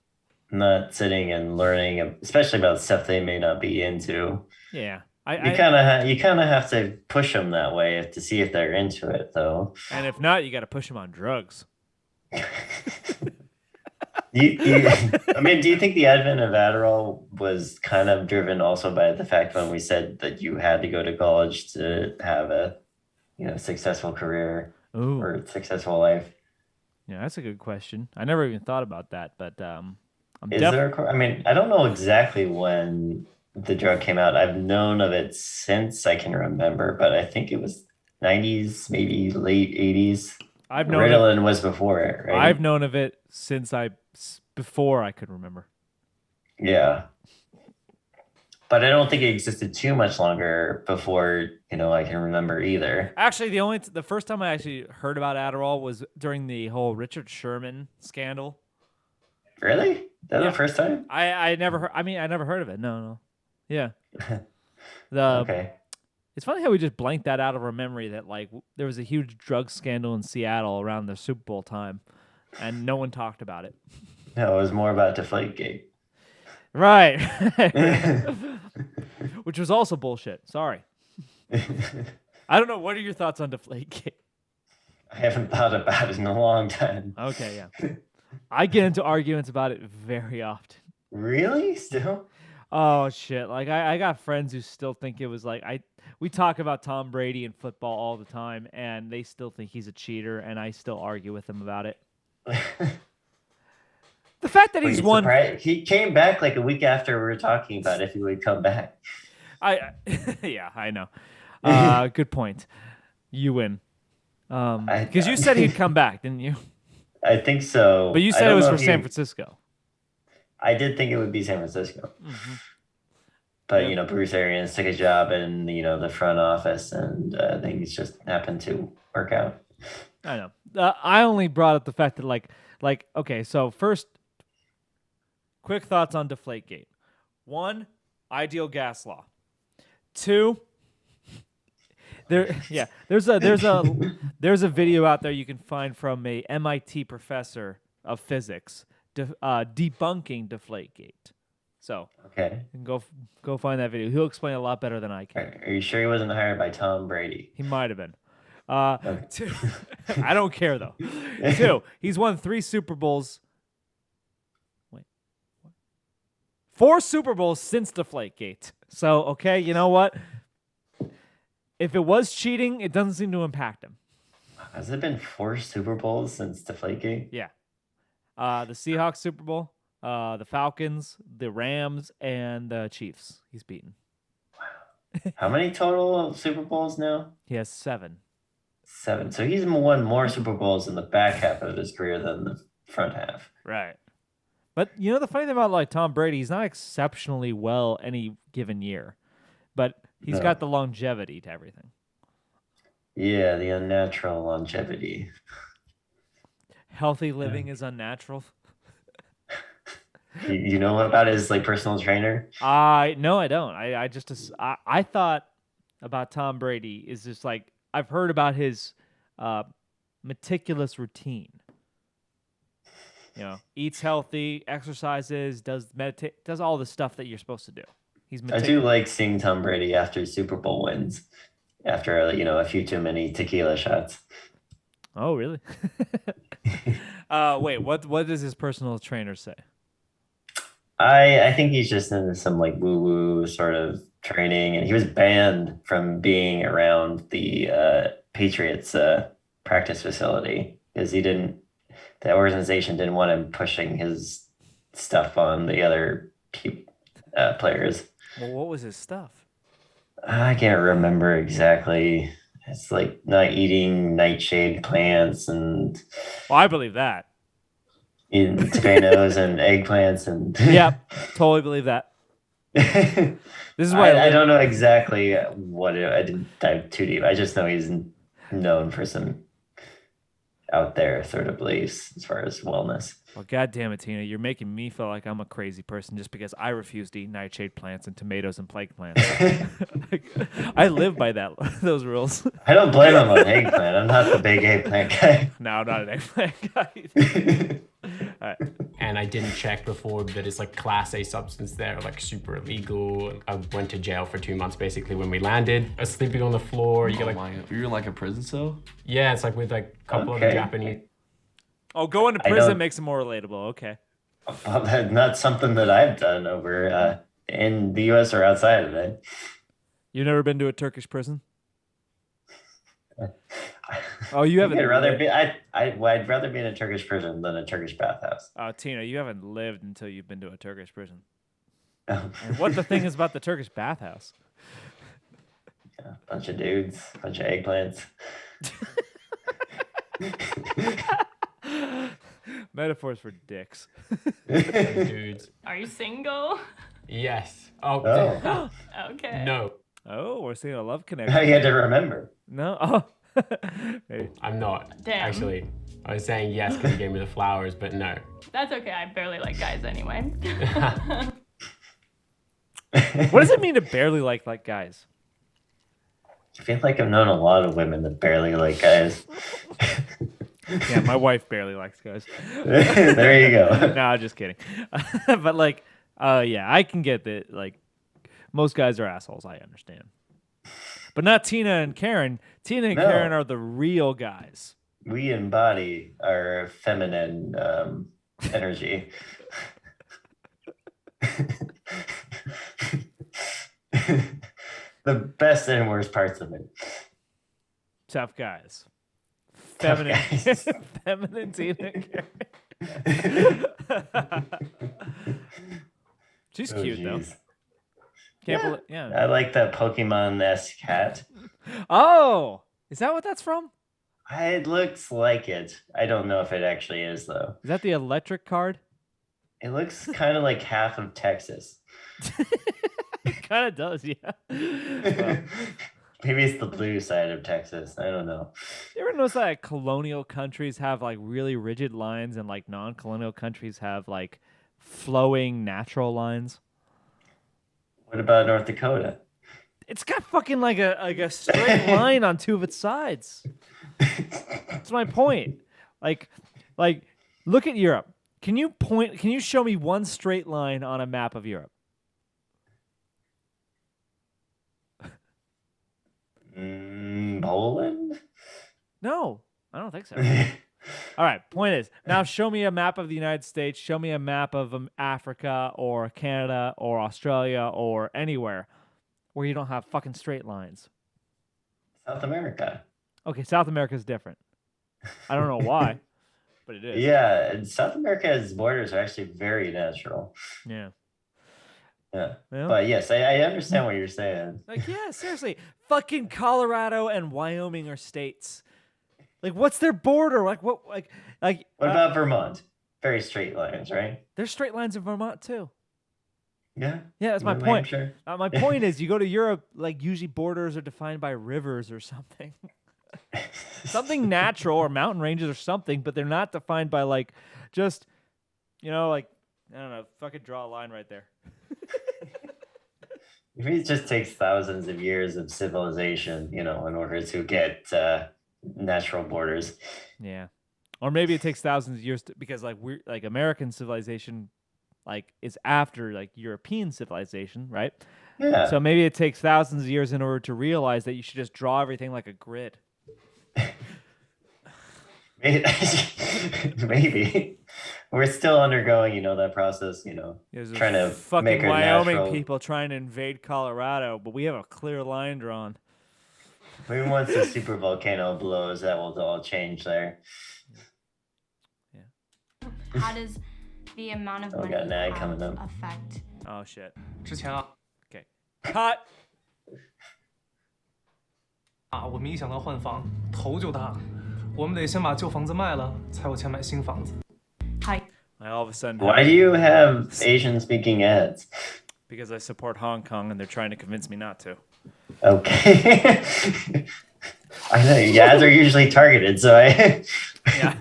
Not sitting and learning, especially about stuff they may not be into. Yeah. You kind of have to push them that way to see if they're into it, though. And if not, you got to push them on drugs. I mean, do you think the advent of Adderall was kind of driven also by the fact when we said that you had to go to college to have a, successful career Ooh. or successful life? Yeah, that's a good question. I never even thought about that, but I'm I mean, I don't know exactly when the drug came out. I've known of it since I can remember, but I think it was 90s, maybe late 80s. Ritalin was before it, right? I've known of it since before I could remember. Yeah. But I don't think it existed too much longer before, I can remember either. Actually, the first time I actually heard about Adderall was during the whole Richard Sherman scandal. Really? That was the first time? I never heard. I mean, I never heard of it. No. Yeah. Okay. It's funny how we just blanked that out of our memory that there was a huge drug scandal in Seattle around the Super Bowl time, and no one talked about it. No, it was more about Deflategate. Right. Which was also bullshit. Sorry. I don't know. What are your thoughts on Deflategate? I haven't thought about it in a long time. Okay, yeah. I get into arguments about it very often. Really? Still? Oh shit! I got friends who still think it was we talk about Tom Brady in football all the time, and they still think he's a cheater, and I still argue with them about it. The fact that he's won, he came back like a week after we were talking about if he would come back. Yeah, I know. Good point. You win. Because you said he'd come back, didn't you? I think so. But you said it was for San Francisco. I did think it would be San Francisco. Mm-hmm. But, Bruce Arians took a job in, the front office, and things just happened to work out. I know. I only brought up the fact that, okay, so first, quick thoughts on Deflategate. 1, ideal gas law. 2, there's a video out there you can find from a MIT professor of physics debunking Deflategate. So okay, you can go find that video. He'll explain a lot better than I can. Are you sure he wasn't hired by Tom Brady? He might have been. Okay. 2, I don't care though. 2, he's won 3 Super Bowls. Wait, what? 4 Super Bowls since Deflategate. So okay, you know what? If it was cheating, it doesn't seem to impact him. Has it been 4 Super Bowls since Deflategate? Yeah. The Seahawks Super Bowl, the Falcons, the Rams, and the Chiefs. He's beaten. Wow. How many total Super Bowls now? He has 7. 7. So he's won more Super Bowls in the back half of his career than the front half. Right. But the funny thing about Tom Brady, he's not exceptionally well any given year, but he's got the longevity to everything. Yeah, the unnatural longevity. Healthy living is unnatural. You know about his personal trainer? No, I don't. I thought about Tom Brady is just I've heard about his meticulous routine. Eats healthy, exercises, does meditate, does all the stuff that you're supposed to do. He's I do like seeing Tom Brady after Super Bowl wins, after a few too many tequila shots. Oh, really? Wait, what does his personal trainer say? I think he's just into some woo-woo sort of training, and he was banned from being around the Patriots practice facility because the organization didn't want him pushing his stuff on the other players. Well, what was his stuff? I can't remember exactly. It's not eating nightshade plants and... Well, I believe that. Eating tomatoes and eggplants and... Yep, totally believe that. This is why I don't know exactly what I didn't dive too deep. I just know he's known for some out there sort of beliefs as far as wellness. Well, God damn it, Tina, you're making me feel like I'm a crazy person just because I refuse to eat nightshade plants and tomatoes and plague plants. I live by those rules. I don't blame him on eggplant. I'm not the big eggplant guy. No, I'm not an eggplant guy either. All right. And I didn't check before that it's like Class A substance there, like super illegal. I went to jail for 2 months basically when we landed. I was sleeping on the floor. You Oh get like, my God. You're in like a prison cell? yeah, it's like with like a couple of Okay. Japanese. Oh, going to I prison don't- makes it more relatable. Okay. Well, that's not something that I've done over in the U.S. or outside of it. You've never been to a Turkish prison? Oh, you haven't. I'd rather lived- be. I'd rather be in a Turkish prison than a Turkish bathhouse. Oh, Tina, you haven't lived until you've been to a Turkish prison. Yeah, And what the thing is about the Turkish bathhouse? bunch of dudes, bunch of eggplants. Metaphors for dicks. Dudes. Are you single? Yes. Oh, Oh, Okay. no, Oh, we're seeing a love now connection. you had to remember. No? Oh. Maybe. I'm not. Damn. Actually, I was saying yes because he gave me the flowers, but no. That's okay. I barely like guys anyway. What does it mean to barely like guys? I feel like I've known a lot of women that barely like guys. Yeah, my wife barely likes guys. There you go. No, just kidding. But like, yeah, I can get that. Like, most guys are assholes. I understand, but not Tina and Karen. Tina and No. Karen are the real guys. We embody our feminine energy. The best and worst parts of it. Tough guys. Tough Feminine, guys. feminine Tina and Karen. She's Oh, cute though. jeez. Yeah. I like that Pokemon-esque hat. Oh, is that what that's from? It looks like it. I don't know if it actually is, though. Is that the electric card? It looks kind of like half of Texas. It kind of does, yeah. Well, Maybe it's the blue side of Texas. I don't know. you ever notice that like, colonial countries have like really rigid lines and like non-colonial countries have like flowing natural lines? What about North Dakota? It's got fucking like a straight line on two of its sides. That's my point. Like look at Europe. Can you show me one straight line on a map of Europe? Poland? No, I don't think so. All right, point is, now show me a map of the United States, show me a map of Africa or Canada or Australia or anywhere where you don't have fucking straight lines. South America. Okay, South America is different. I don't know why, but it is. Yeah, and South America's borders are actually very natural. Yeah. Yeah. Well, But yes, I understand what you're saying. like, yeah, seriously. Fucking Colorado and Wyoming are states. Like, what's their border? Like, what? Like, What about Vermont? Very straight lines, right? there's straight lines in Vermont too. Yeah. Yeah, that's my New point. Hampshire. My point is, you go to Europe, like usually borders are defined by rivers or something, something natural or mountain ranges or something, but they're not defined by like just, like I don't know, fucking draw a line right there. Maybe it just takes thousands of years of civilization, in order to get natural borders. Yeah, or maybe it takes thousands of years because like we're like American civilization, like is after like European civilization, right? Yeah. So maybe it takes thousands of years in order to realize that you should just draw everything like a grid. Maybe. We're still undergoing, that process, There's trying to fucking make our Wyoming natural... people trying to invade Colorado, but we have a clear line drawn. Maybe once the super volcano blows, that will all change there. How does the amount of Oh, we money got an ad have coming up. affect? Oh shit. 之前啊 Okay. Cut. 我们一想到换房，头就大。我们得先把旧房子卖了，才有钱买新房子。 Hi. I all of a sudden Why do you have Asian speaking ads? because I support Hong Kong and they're trying to convince me not to. Okay. I know, yeah, ads are usually targeted, so I. Yeah.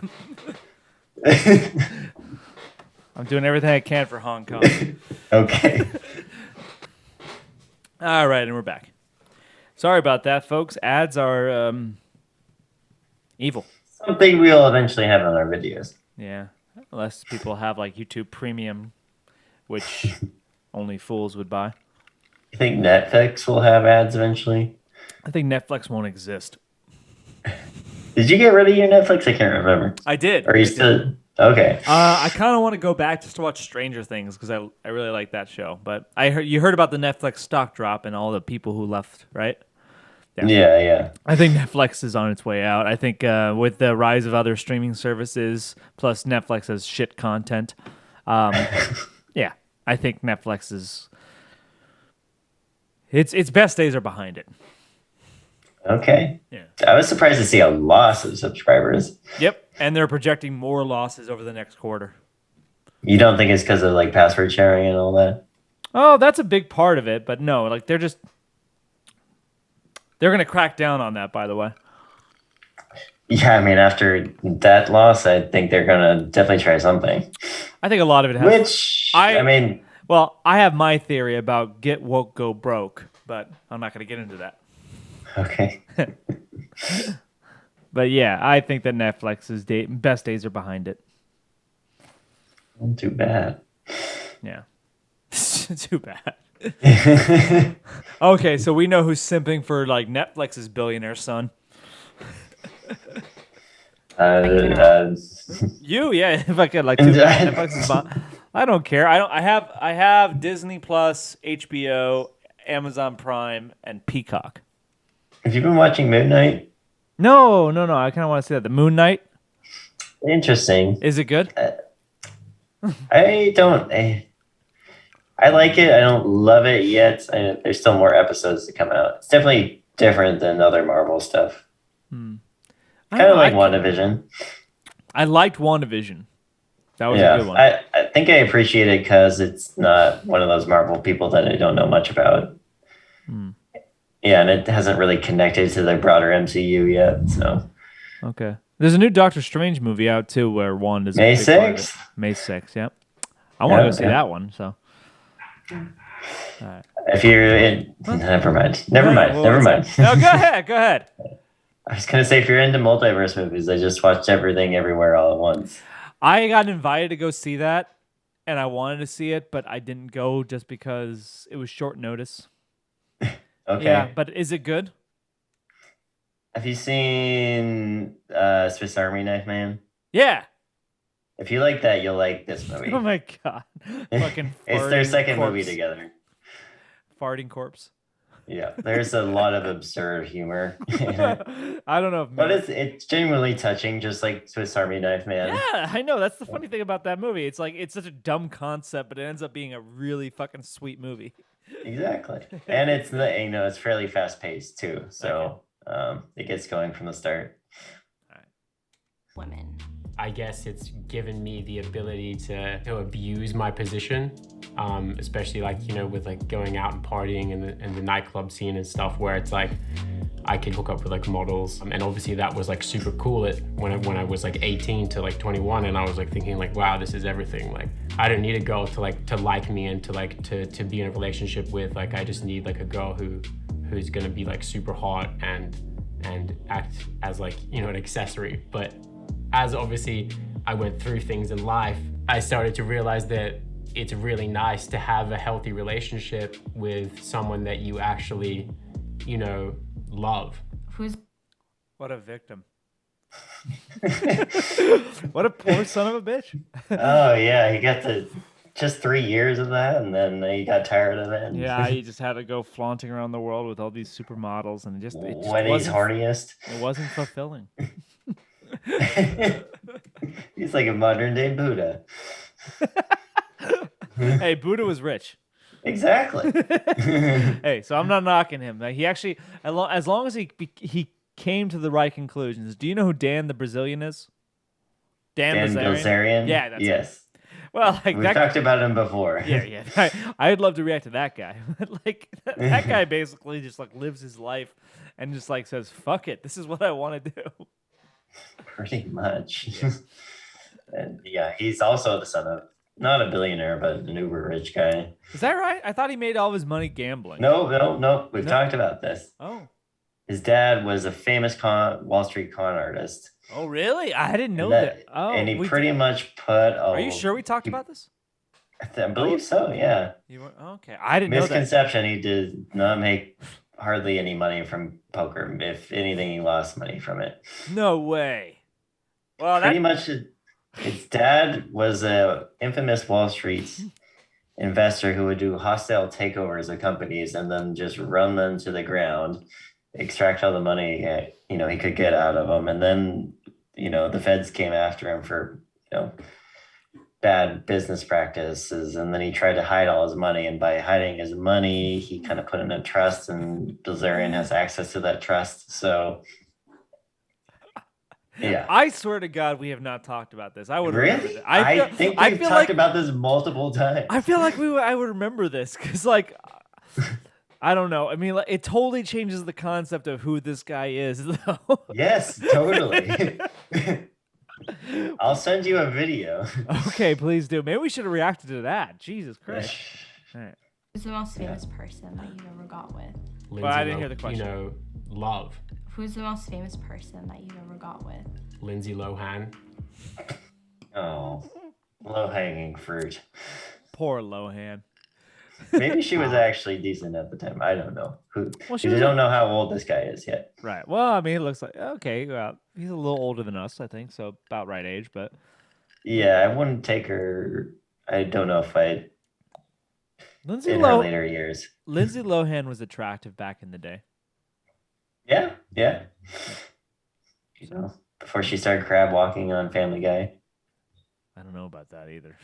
I'm doing everything I can for Hong Kong. Okay. All right, and we're back. Sorry about that, folks. Ads are evil. Something we'll eventually have on our videos. Yeah, unless people have like YouTube Premium, which only fools would buy. You think Netflix will have ads eventually? I think Netflix won't exist. Did you get rid of your Netflix? I can't remember. I did. Or are you still okay? I kind of want to go back just to watch Stranger Things because I really like that show. But you heard about the Netflix stock drop and all the people who left, right? Yeah. I think Netflix is on its way out. I think with the rise of other streaming services, plus Netflix has shit content. Yeah, I think Netflix is its best days are behind it. Okay. Yeah. I was surprised to see a loss of subscribers. Yep, and they're projecting more losses over the next quarter. You don't think it's because of like password sharing and all that? Oh, that's a big part of it, but no, like they're going to crack down on that, by the way. Yeah, I mean, after that loss, I think they're gonna definitely try something. I think a lot of it has. Which I mean, well, I have my theory about get woke, go broke, but I'm not going to get into that. okay. But yeah, I think that Netflix's best days are behind it. Not too bad. Yeah. Too bad. Okay, so we know who's simping for like Netflix's Billionaire, son. You, yeah. If I could, like, too bad. Netflix's I don't care. I have Disney Plus, HBO, Amazon Prime, and Peacock. Have you been watching Moon Knight? No. I kind of want to see that. The Moon Knight. Interesting. Is it good? I don't. I like it. I don't love it yet. There's still more episodes to come out. It's definitely different than other Marvel stuff. Kind of like WandaVision. I liked WandaVision. That was a good one. I think I appreciate it because it's not one of those Marvel people that I don't know much about. Yeah, and it hasn't really connected to the broader MCU yet. So okay. There's a new Doctor Strange movie out too where Wanda's May 6th? May 6th, yep. I want to go see that one, so. All right. If you're in, never mind. Never mind. No, go ahead. I was gonna say if you're into multiverse movies, I just watched Everything Everywhere All at Once. I got invited to go see that, and I wanted to see it, but I didn't go just because it was short notice. Okay. Yeah, but is it good? Have you seen Swiss Army Knife Man? Yeah. If you like that, you'll like this movie. Oh my god. Fucking It's their second corpse. movie together. Farting corpse. Yeah, there's a lot of absurd humor. I don't know if But it's genuinely touching, just like Swiss Army Knife Man. Yeah, I know. That's the funny thing about that movie. It's like it's such a dumb concept, but it ends up being a really fucking sweet movie. Exactly. And it's fairly fast paced too. So it gets going from the start. Women. I guess it's given me the ability to abuse my position, especially with like going out and partying and the nightclub scene and stuff where it's like I could hook up with like models, and obviously that was like super cool when I was like 18 to like 21, and I was like thinking like, wow, this is everything. Like I don't need a girl to like me and to be in a relationship with. Like I just need like a girl who's gonna be like super hot and act as like an accessory. But as obviously I went through things in life, I started to realize that it's really nice to have a healthy relationship with someone that you actually, love. What a victim. What a poor son of a bitch. Oh yeah, he got just 3 years of that, and then he got tired of it. Yeah, he just had to go flaunting around the world with all these supermodels, and it just when he's horniest. It wasn't fulfilling. He's like a modern day Buddha. Hey, Buddha was rich. Exactly. Hey, so I'm not knocking him. Like, he actually, as long as he came to the right conclusions. Do you know who Dan the Brazilian is? Dan Bilzerian? Yeah, that's yes. It. Well, like we've talked about him before. Yeah. I'd love to react to that guy. Like that guy basically just like lives his life and just like says, "Fuck it, this is what I want to do." Pretty much. And yeah, he's also the son of not a billionaire, but an uber rich guy. Is that right? I thought he made all of his money gambling. No. We've talked about this. Oh. His dad was a famous Wall Street con artist. Oh, really? I didn't know that. Oh, and he pretty much put. Are you sure we talked about this? I believe so. Yeah. You were, okay, I didn't know that. Misconception: he did not make hardly any money from poker. If anything, he lost money from it. No way. Well, pretty much. His dad was a infamous Wall Street investor who would do hostile takeovers of companies and then just run them to the ground, extract all the money he could get out of them, and then the feds came after him for bad business practices, and then he tried to hide all his money, and by hiding his money, he kind of put it in a trust, and Bilzerian has access to that trust, so. Yeah, I swear to God, we have not talked about this. I would really. I think we've talked about this multiple times. I feel like I would remember this because, like, I don't know. I mean, like, it totally changes the concept of who this guy is, though. Yes, totally. I'll send you a video. Okay, please do. Maybe we should have reacted to that. Jesus Christ. All right. Who's the most famous person that you've ever got with? Well, I didn't hear the question. Love. Who's the most famous person that you've ever got with? Lindsay Lohan. Oh, low-hanging fruit. Poor Lohan. Maybe she was actually decent at the time. I don't know. Well, you don't know how old this guy is yet. Right. Well, I mean, it looks like, okay, well, he's a little older than us, I think, so about right age, but. Yeah, I wouldn't take her. I don't know if I'd. In her later years. Lindsay Lohan was attractive back in the day. Yeah. Before she started crab walking on Family Guy. I don't know about that either.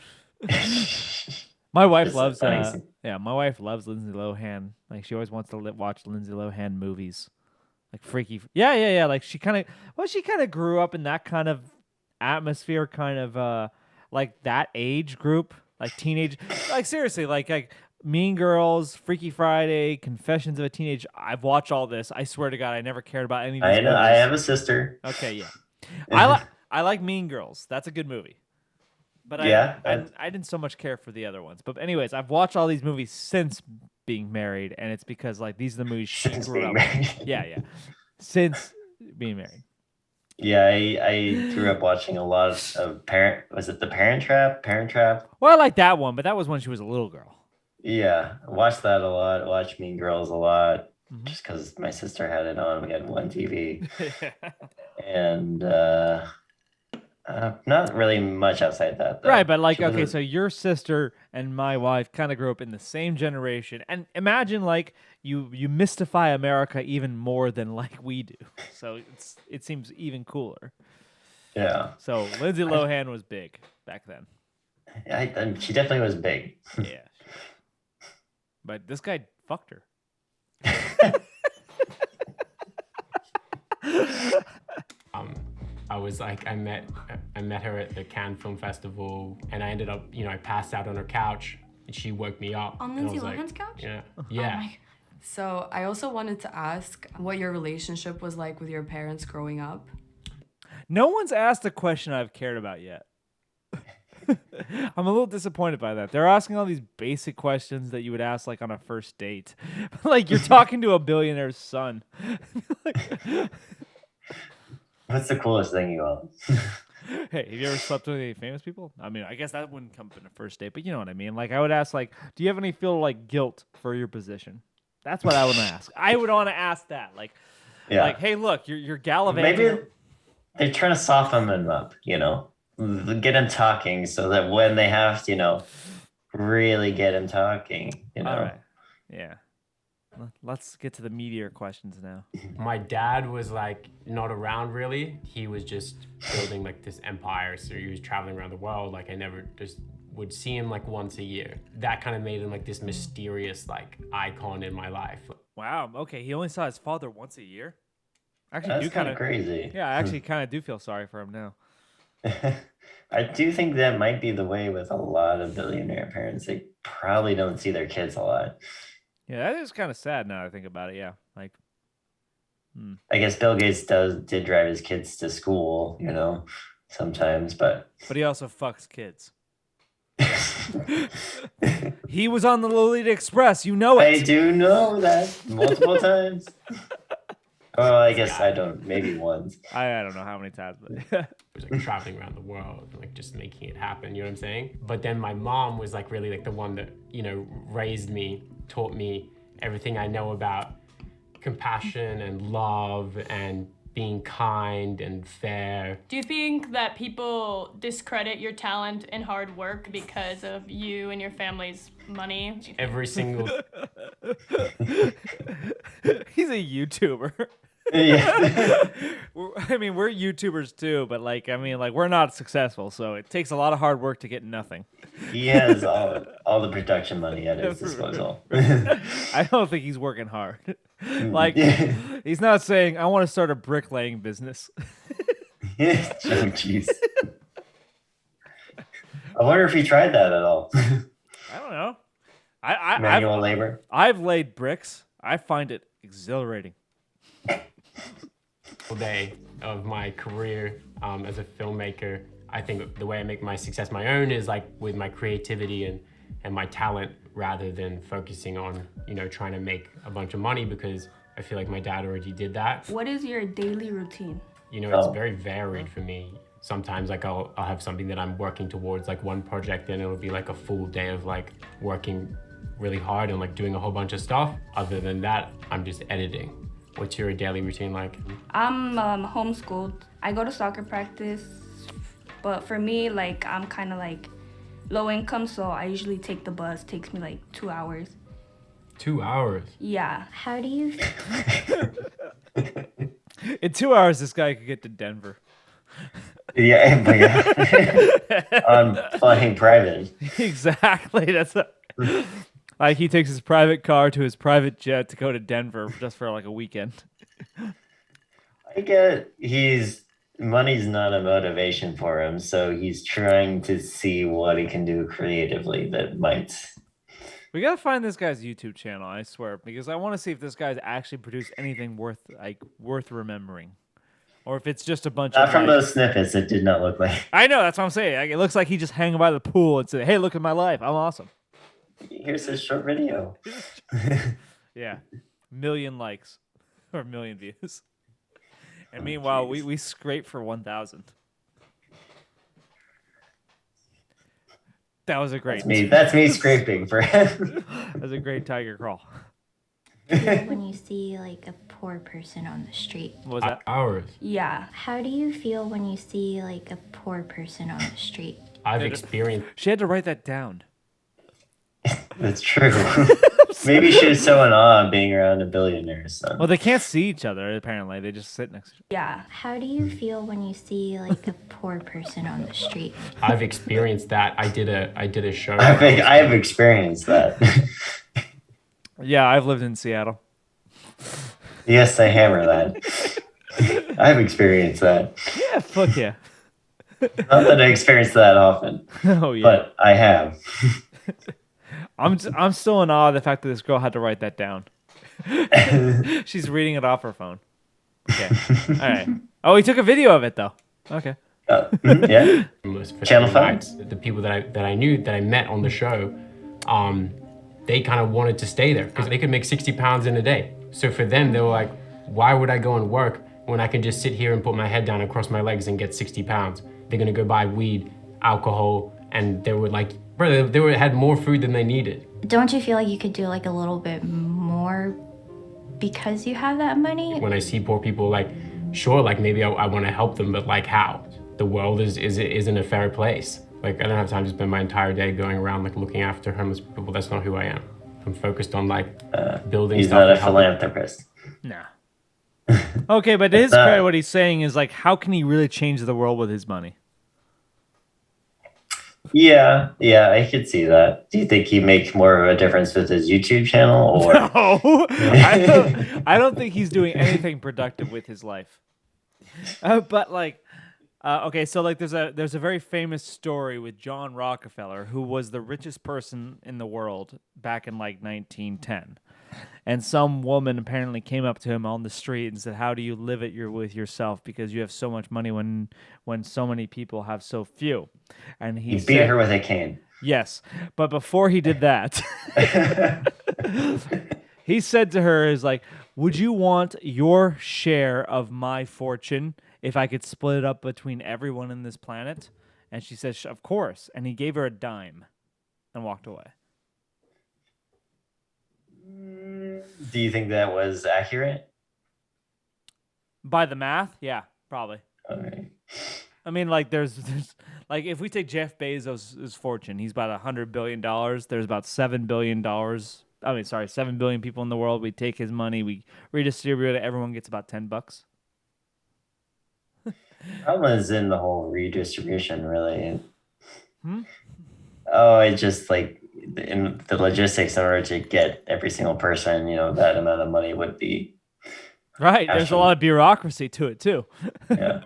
My wife loves my wife loves Lindsay Lohan. Like, she always wants to watch Lindsay Lohan movies. Like freaky. Yeah. Like she kind of grew up in that kind of atmosphere, kind of like that age group, like teenage, like seriously, like Mean Girls, Freaky Friday, Confessions of a Teenage. I've watched all this. I swear to God, I never cared about any of these movies. I have a sister. Okay, yeah. I like Mean Girls. That's a good movie. But I didn't so much care for the other ones. But anyways, I've watched all these movies since being married, and it's because like these are the movies she grew up with. Yeah. Since being married. Yeah, I grew up watching a lot of Was it The Parent Trap? Well, I like that one, but that was when she was a little girl. Yeah, I watched that a lot. Watched Mean Girls a lot, just because my sister had it on. We had one TV, and not really much outside that. Though. Right, but like, okay, so your sister and my wife kind of grew up in the same generation, and imagine like you mystify America even more than like we do. So it seems even cooler. Yeah. So Lindsay Lohan was big back then. She definitely was big. Yeah. But this guy fucked her. I was like, I met her at the Cannes Film Festival, and I ended up, I passed out on her couch, and she woke me up. On Lindsay Lohan's couch? Yeah. Oh So I also wanted to ask what your relationship was like with your parents growing up. No one's asked a question I've cared about yet. I'm a little disappointed by that. They're asking all these basic questions that you would ask like on a first date. Like you're talking to a billionaire's son. What's the coolest thing you own? Hey, have you ever slept with any famous people? I mean, I guess that wouldn't come in a first date, but you know what I mean. Like I would ask, like, do you have any feel like guilt for your position? That's what I would ask. I would want to ask that. Like, hey, look, you're gallivanting. Maybe they're trying to soften them up, get him talking so that when they have to, really get him talking, All right. Yeah. Let's get to the meatier questions now. My dad was like not around really. He was just building like this empire. So he was traveling around the world. Like I never just would see him like once a year. That kind of made him like this mysterious like icon in my life. Wow. Okay. He only saw his father once a year. Actually, that's kind of crazy. Yeah, I actually kind of do feel sorry for him now. I do think that might be the way with a lot of billionaire parents. They probably don't see their kids a lot. Yeah, that is kind of sad now that I think about it. Yeah, like I guess Bill Gates did drive his kids to school, sometimes, but But he also fucks kids. He was on the Lolita Express. You know it. I do know that multiple times. Oh, I guess I don't. Maybe once. I don't know how many times, but was like traveling around the world, like just making it happen, you know what I'm saying? But then my mom was like really like the one that, raised me, taught me everything I know about compassion and love and being kind and fair. Do you think that people discredit your talent and hard work because of you and your family's money? Every single he's a YouTuber. Yeah. I mean, we're YouTubers too, but we're not successful, so it takes a lot of hard work to get nothing. He has all the production money at his disposal. I don't think he's working hard. He's not saying, I want to start a bricklaying business. Oh, jeez. I wonder if he tried that at all. I don't know. Manual labor. I've laid bricks. I find it exhilarating. day of my career as a filmmaker, I think the way I make my success my own is like with my creativity and my talent, rather than focusing on, trying to make a bunch of money, because I feel like my dad already did that. What is your daily routine? It's very varied for me. Sometimes like I'll have something that I'm working towards, like one project, and it'll be like a full day of like working really hard and like doing a whole bunch of stuff. Other than that, I'm just editing. What's your daily routine like? I'm homeschooled. I go to soccer practice, but for me, like, I'm kind of like low income, so I usually take the bus. It takes me like 2 hours. 2 hours? Yeah. How do you... In 2 hours, this guy could get to Denver. Yeah, but yeah. On flying private. Exactly. That's like he takes his private car to his private jet to go to Denver just for like a weekend. I get money's not a motivation for him, so he's trying to see what he can do creatively that might. We gotta find this guy's YouTube channel, I swear, because I want to see if this guy's actually produced anything worth remembering, or if it's just a bunch Not of. from those snippets, it did not look like. I know, that's what I'm saying. Like, it looks like he just hanging by the pool and said, "Hey, look at my life. I'm awesome." Here's his short video. Yeah, 1,000,000 likes or 1,000,000 views, and meanwhile we scrape for 1,000. That was a great. That's me scraping for him. That was a great tiger crawl. When you see like a poor person on the street. What was that? Hours. Yeah. How do you feel when you see like a poor person on the street? I've experienced. She had to write that down. That's true. Maybe she was so in awe of being around a billionaire. So. Well, they can't see each other, apparently. They just sit next to each other. Yeah. How do you feel when you see like a poor person on the street? I've experienced that. I did a show. I've experienced that. Yeah, I've lived in Seattle. Yes, I hammer that. I've experienced that. Yeah, fuck yeah. Not that I experience that often. Oh, yeah. But I have. I'm still in awe of the fact that this girl had to write that down. She's reading it off her phone. Okay. All right. Oh, he took a video of it, though. Okay. Yeah. Channel 5. The people that I knew, that I met on the show, they kind of wanted to stay there because they could make 60 pounds in a day. So for them, they were like, why would I go and work when I can just sit here and put my head down and cross my legs and get 60 pounds? They're going to go buy weed, alcohol, and they were like, bro, they had more food than they needed. Don't you feel like you could do like a little bit more because you have that money? When I see poor people, like, sure, like maybe I want to help them, but like how? The world isn't a fair place. Like, I don't have time to spend my entire day going around like looking after homeless people. That's not who I am. I'm focused on like building He's stuff. not a philanthropist. Nah. Okay, but his credit, what he's saying is like, how can he really change the world with his money? Yeah, I could see that. Do you think he makes more of a difference with his YouTube channel, or? No, I don't think he's doing anything productive with his life. But like, okay, so like, there's a very famous story with John Rockefeller, who was the richest person in the world back in like 1910, And some woman apparently came up to him on the street and said, "How do you live it with yourself? Because you have so much money when so many people have so few." And He beat her with a cane. Yes, but before he did that, he said to her, "Is like, would you want your share of my fortune if I could split it up between everyone in this planet?" And she says, "Of course." And he gave her a dime and walked away. Do you think that was accurate? By the math, yeah, probably. Okay. I mean, like, there's like, if we take Jeff Bezos' fortune, he's about $100 billion. There's about $7 billion. 7 billion people in the world. We take his money, we redistribute it. Everyone gets about $10. Problem is in the whole redistribution, really. Hmm? Oh, it just like in the logistics in order to get every single person, that amount of money would be. Right. There's a lot of bureaucracy to it too. Yeah.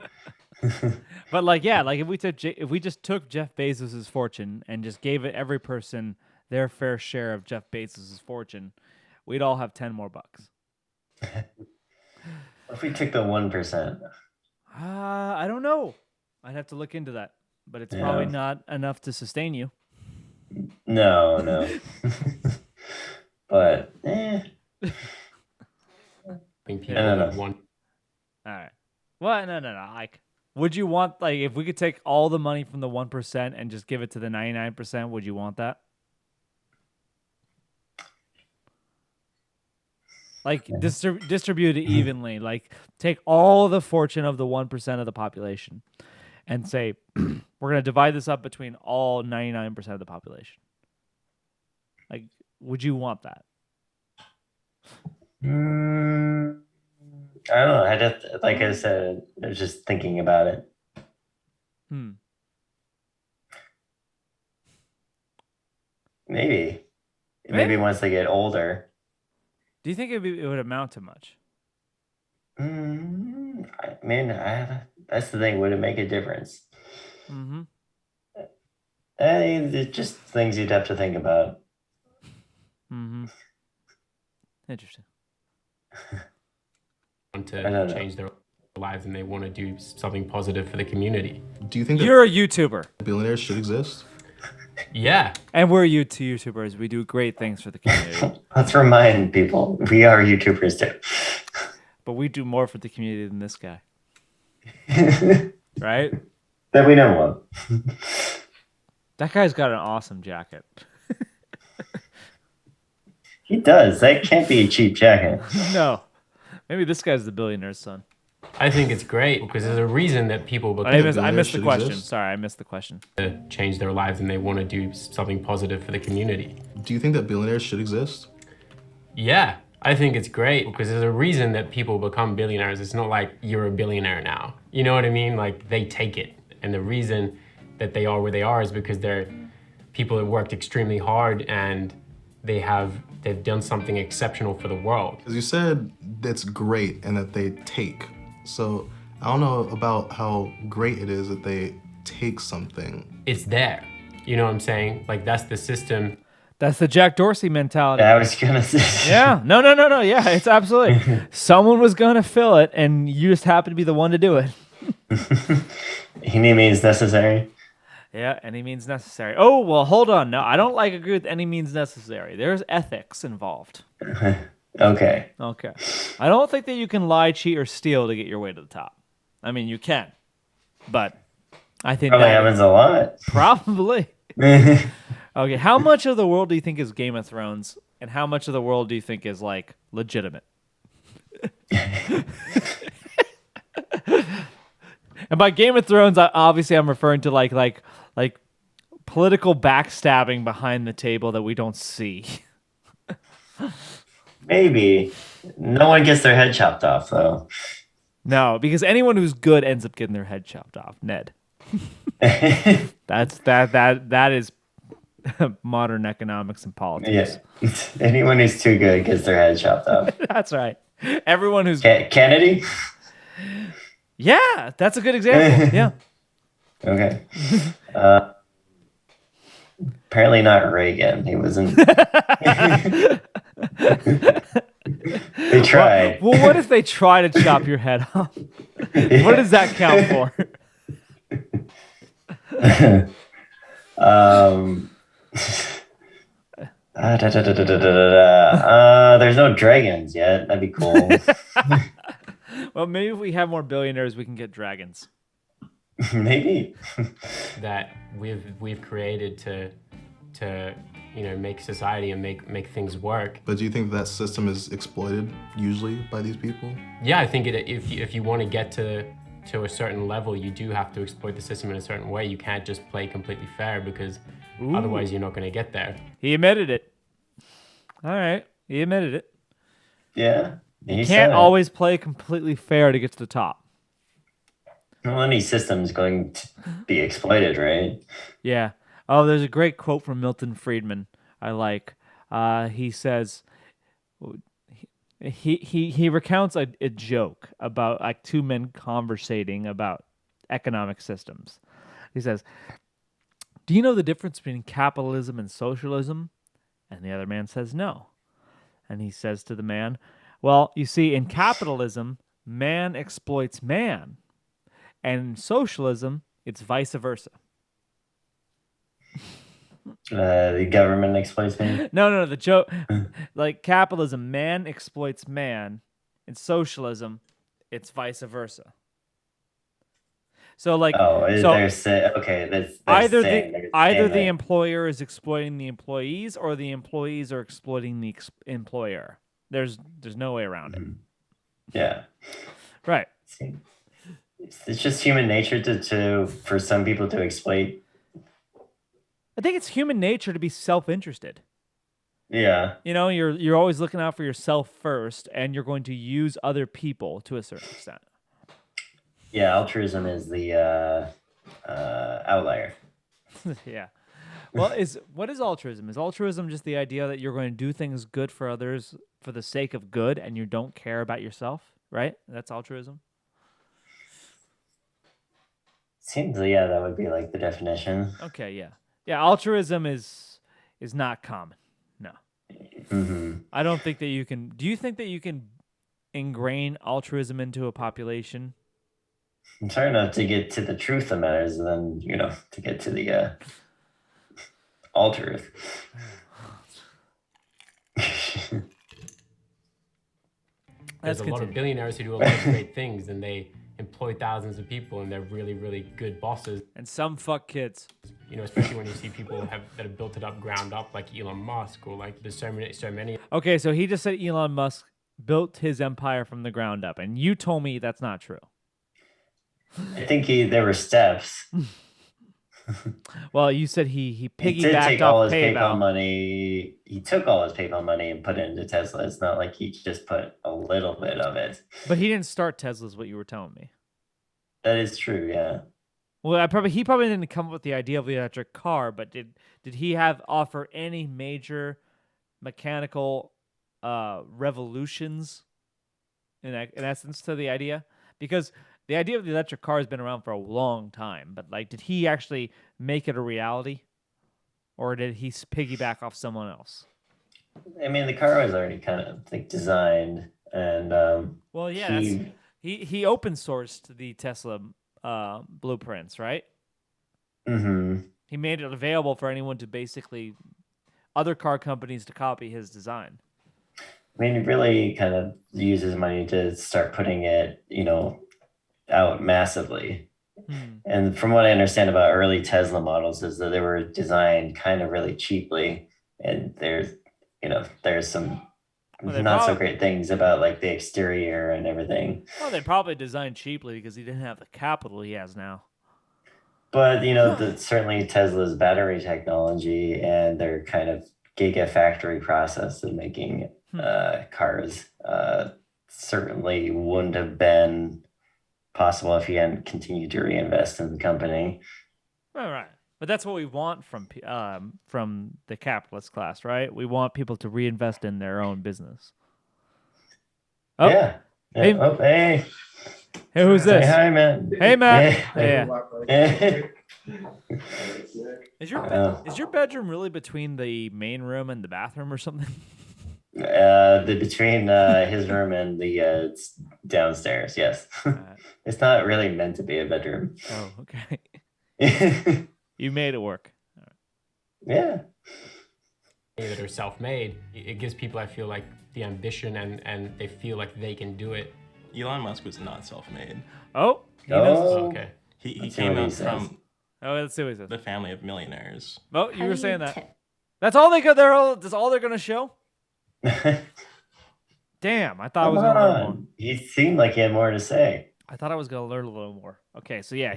But if we just took Jeff Bezos' fortune and just gave it every person their fair share of Jeff Bezos' fortune, we'd all have 10 more bucks. If we took the 1%. I don't know. I'd have to look into that, but it's probably not enough to sustain you. No. But I think people No. want. All right. What? No. Like, would you want, like, if we could take all the money from the 1% and just give it to the 99%, would you want that? Like, distribute it evenly. Like, take all the fortune of the 1% of the population and say, we're going to divide this up between all 99% of the population. Like, would you want that? I don't know. Like I said, I was just thinking about it. Maybe once they get older. Do you think it would amount to much? That's the thing. Would it make a difference? Mm-hmm. It's just things you'd have to think about. Mm-hmm. Interesting. Want to change their lives and they want to do something positive for the community. Do you think you're a YouTuber? Billionaires should exist? Yeah. And we're YouTubers. We do great things for the community. Let's remind people, we are YouTubers too. But we do more for the community than this guy. Right? That we know of. That guy's got an awesome jacket. He does. That can't be a cheap jacket. No. Maybe this guy's the billionaire's son. I think it's great because there's a reason that people I missed the question. Sorry, I missed the question. To change their lives and they want to do something positive for the community. Do you think that billionaires should exist? Yeah, I think it's great because there's a reason that people become billionaires. It's not like you're a billionaire now. You know what I mean? Like, they take it. And the reason that they are where they are is because they're people that worked extremely hard and they've done something exceptional for the world. As you said, that's great and that they take. So I don't know about how great it is that they take something. It's there. You know what I'm saying? Like, that's the system. That's the Jack Dorsey mentality. I was gonna say. Yeah. No. Yeah, it's absolutely. Someone was gonna fill it, and you just happen to be the one to do it. Any means necessary. Yeah, any means necessary. Oh, well, hold on. No, I don't agree with any means necessary. There's ethics involved. Okay. I don't think that you can lie, cheat, or steal to get your way to the top. I mean, you can, but I think probably that happens a lot. Probably. Okay, how much of the world do you think is Game of Thrones, and how much of the world do you think is like legitimate? And by Game of Thrones, I'm referring to like political backstabbing behind the table that we don't see. Maybe. No one gets their head chopped off, though. No, because anyone who's good ends up getting their head chopped off. Ned. That is modern economics and politics. Yeah. Anyone who's too good gets their head chopped off. That's right. Everyone who's Kennedy? Yeah, that's a good example. Yeah. Okay. Apparently not Reagan. He wasn't. They tried. Well, what if they try to chop your head off? What does that count for? There's no dragons yet. That'd be cool. Well, maybe if we have more billionaires, we can get dragons. Maybe. That we've created to make society and make things work. But do you think that system is exploited usually by these people? Yeah, I think if you want to get to a certain level, you do have to exploit the system in a certain way. You can't just play completely fair because otherwise you're not going to get there. He admitted it. All right, he admitted it. Yeah. You can't always play completely fair to get to the top. Well, any system's going to be exploited, right? Yeah. Oh, there's a great quote from Milton Friedman I like. He says, he recounts a joke about like two men conversating about economic systems. He says, "Do you know the difference between capitalism and socialism?" And the other man says, "No." And he says to the man, "Well, you see, in capitalism, man exploits man. And in socialism, it's vice versa." The government exploits me. No. The joke, like capitalism, man exploits man. In socialism, it's vice versa. So like, okay, that's either saying the employer is exploiting the employees, or the employees are exploiting the employer. There's no way around it. Yeah. Right. It's just human nature to for some people to exploit. I think it's human nature to be self-interested. Yeah. You know, you're always looking out for yourself first, and you're going to use other people to a certain extent. Yeah, altruism is the outlier. Yeah. Well, what is altruism? Is altruism just the idea that you're going to do things good for others for the sake of good, and you don't care about yourself, right? That's altruism? Seems, yeah, that would be like the definition. Okay, yeah. Yeah, altruism is not common. No. Mm-hmm. I don't think that you can... Do you think that you can ingrain altruism into a population? I'm trying not to get to the truth of matters, and then, to get to the all truth. There's a lot of billionaires who do a lot of great things, and they employ thousands of people, and they're really, really good bosses. And some fuck kids. Especially when you see people that have built it up ground up, like Elon Musk, or like there's so many. Okay, so he just said Elon Musk built his empire from the ground up, and you told me that's not true. I think there were steps. Well, you said he piggybacked He did take off all his PayPal. PayPal money. He took all his PayPal money and put it into Tesla. It's not like he just put a little bit of it. But he didn't start Tesla, is what you were telling me. That is true, yeah. Well, he probably didn't come up with the idea of the electric car, but did he offer any major mechanical revolutions in essence to the idea? Because the idea of the electric car has been around for a long time, but like, did he actually make it a reality, or did he piggyback off someone else? I mean, the car was already kind of like designed, and well, yeah, he open sourced the Tesla blueprints, right? Mm-hmm. He made it available for anyone to basically other car companies to copy his design. I mean, he really kind of uses money to start putting it, out massively. And from what I understand about early Tesla models is that they were designed kind of really cheaply, and there's some not so great things about like the exterior and everything. Well, they probably designed cheaply because he didn't have the capital he has now. But certainly Tesla's battery technology and their kind of gigafactory process of making cars certainly wouldn't have been possible if he hadn't continued to reinvest in the company. All right. But that's what we want from the capitalist class, right? We want people to reinvest in their own business. Oh. Yeah. Hey. Oh, hey. Hey, who's this? Hey, hi, Matt. Hey, Matt. Yeah. Is your bedroom really between the main room and the bathroom or something? Between his room and the it's downstairs. Yes, it's not really meant to be a bedroom. Oh, okay. You made it work. Yeah. That are self-made, it gives people, I feel like, the ambition and they feel like they can do it. Elon Musk was not self-made. Oh, he knows. Okay. He came out from let's see what he says. the family of millionaires. Oh, you were saying that. That's all they could. That's all they're gonna show. Damn, I thought I was gonna learn more. He seemed like he had more to say. I thought I was gonna learn a little more. Okay, so yeah,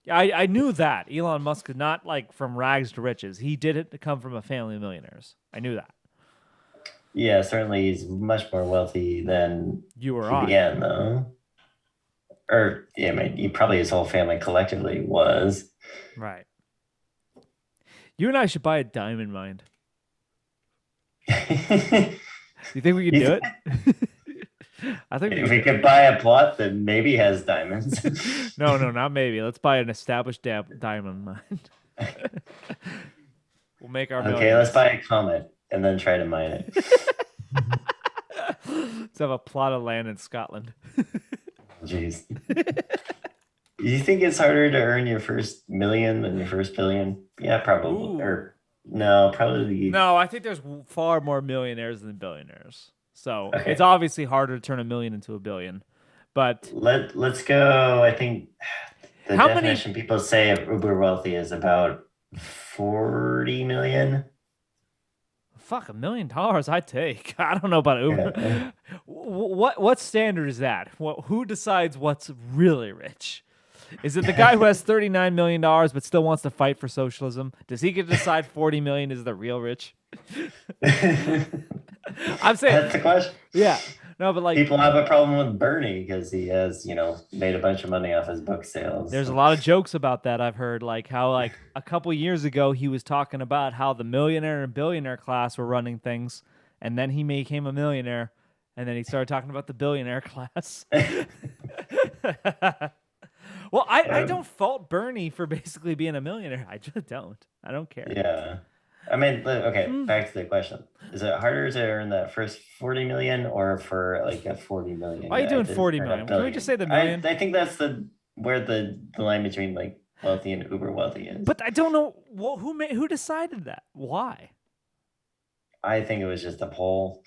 I knew that Elon Musk is not like from rags to riches. He did it to come from a family of millionaires. I knew that. Yeah, certainly he's much more wealthy than you or he I. began, though. Or yeah, I mean, probably his whole family collectively was. Right. You and I should buy a diamond mine. You think we could do it? I think if we could buy a plot that maybe has diamonds. No, not maybe. Let's buy an established diamond mine. We'll make our Okay, let's buy a comet and then try to mine it. Let's have a plot of land in Scotland. Jeez. You think it's harder to earn your first million than your first billion? Yeah, probably. Or no, probably. No, I think there's far more millionaires than billionaires. So it's obviously harder to turn a million into a billion. But let's go. I think the definition people say of uber wealthy is about 40 million. Fuck, $1 million I take. I don't know about Uber. Yeah. What standard is that? Who decides what's really rich? Is it the guy who has $39 million but still wants to fight for socialism? Does he get to decide 40 million is the real rich? I'm saying that's the question. Yeah. No, but like people have a problem with Bernie because he has, made a bunch of money off his book sales. There's a lot of jokes about that I've heard, like how like a couple years ago he was talking about how the millionaire and billionaire class were running things, and then he became a millionaire, and then he started talking about the billionaire class. Well, I don't fault Bernie for basically being a millionaire. I just don't. I don't care. Yeah. I mean, okay, back to the question. Is it harder to earn that first 40 million or for like a 40 million? Why are you doing 40 million? Can we just say the million? I think that's where the line between like wealthy and uber wealthy is. But I don't know who decided that. Why? I think it was just a poll.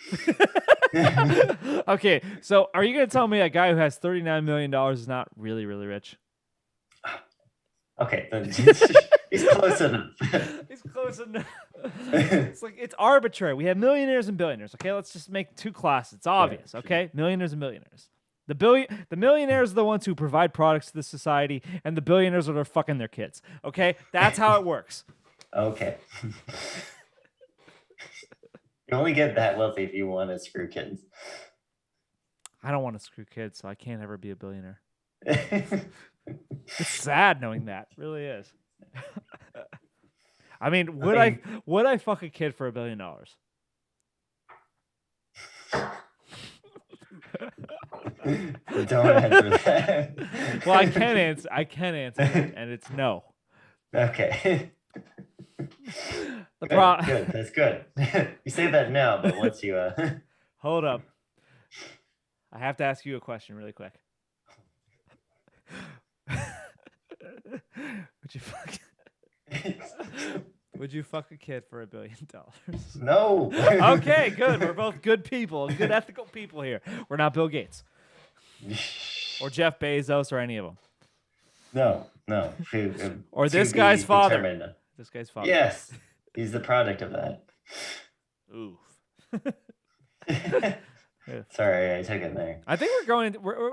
Okay, so are you going to tell me a guy who has $39 million is not really, really rich? Okay, he's close enough. He's close enough. It's like it's arbitrary. We have millionaires and billionaires. Okay, let's just make two classes. It's obvious. Okay, millionaires and millionaires. The millionaires are the ones who provide products to the society, and the billionaires are fucking their kids. Okay, that's how it works. Okay. You only get that wealthy if you want to screw kids. I don't want to screw kids, so I can't ever be a billionaire. It's sad knowing that. It really is. I mean, would I fuck a kid for $1 billion? Don't answer that. Well, I can answer it, and it's no. Okay. Good. That's good. You say that now, but once you hold up, I have to ask you a question really quick. Would you fuck a kid for $1 billion? No. Okay, good. We're both good people, good ethical people here. We're not Bill Gates or Jeff Bezos or any of them. No. Or this guy's father. This guy's father. Yes, he's the product of that. Oof. Sorry, I took it there. I think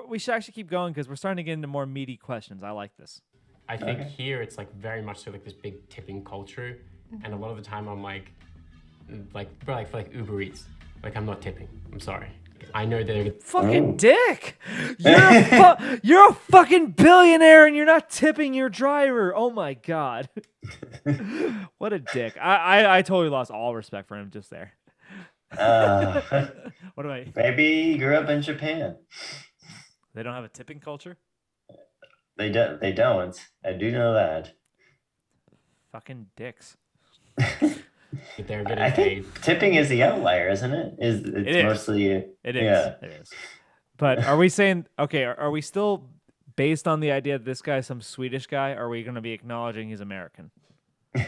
we should actually keep going because we're starting to get into more meaty questions. I like this. I think here it's like very much so like this big tipping culture, and a lot of the time I'm like for Uber Eats, like I'm not tipping. I'm sorry. I know they're fucking dick. You're a fucking billionaire and you're not tipping your driver. Oh my god. What a dick. I totally lost all respect for him just there. What do I? Maybe he grew up in Japan. They don't have a tipping culture? They don't. I do know that. Fucking dicks. They're getting I paid. think tipping is the outlier, isn't it? It's mostly It is. Yeah. It is. But are we saying okay? Are we still based on the idea that this guy's some Swedish guy? Or are we going to be acknowledging he's American? He's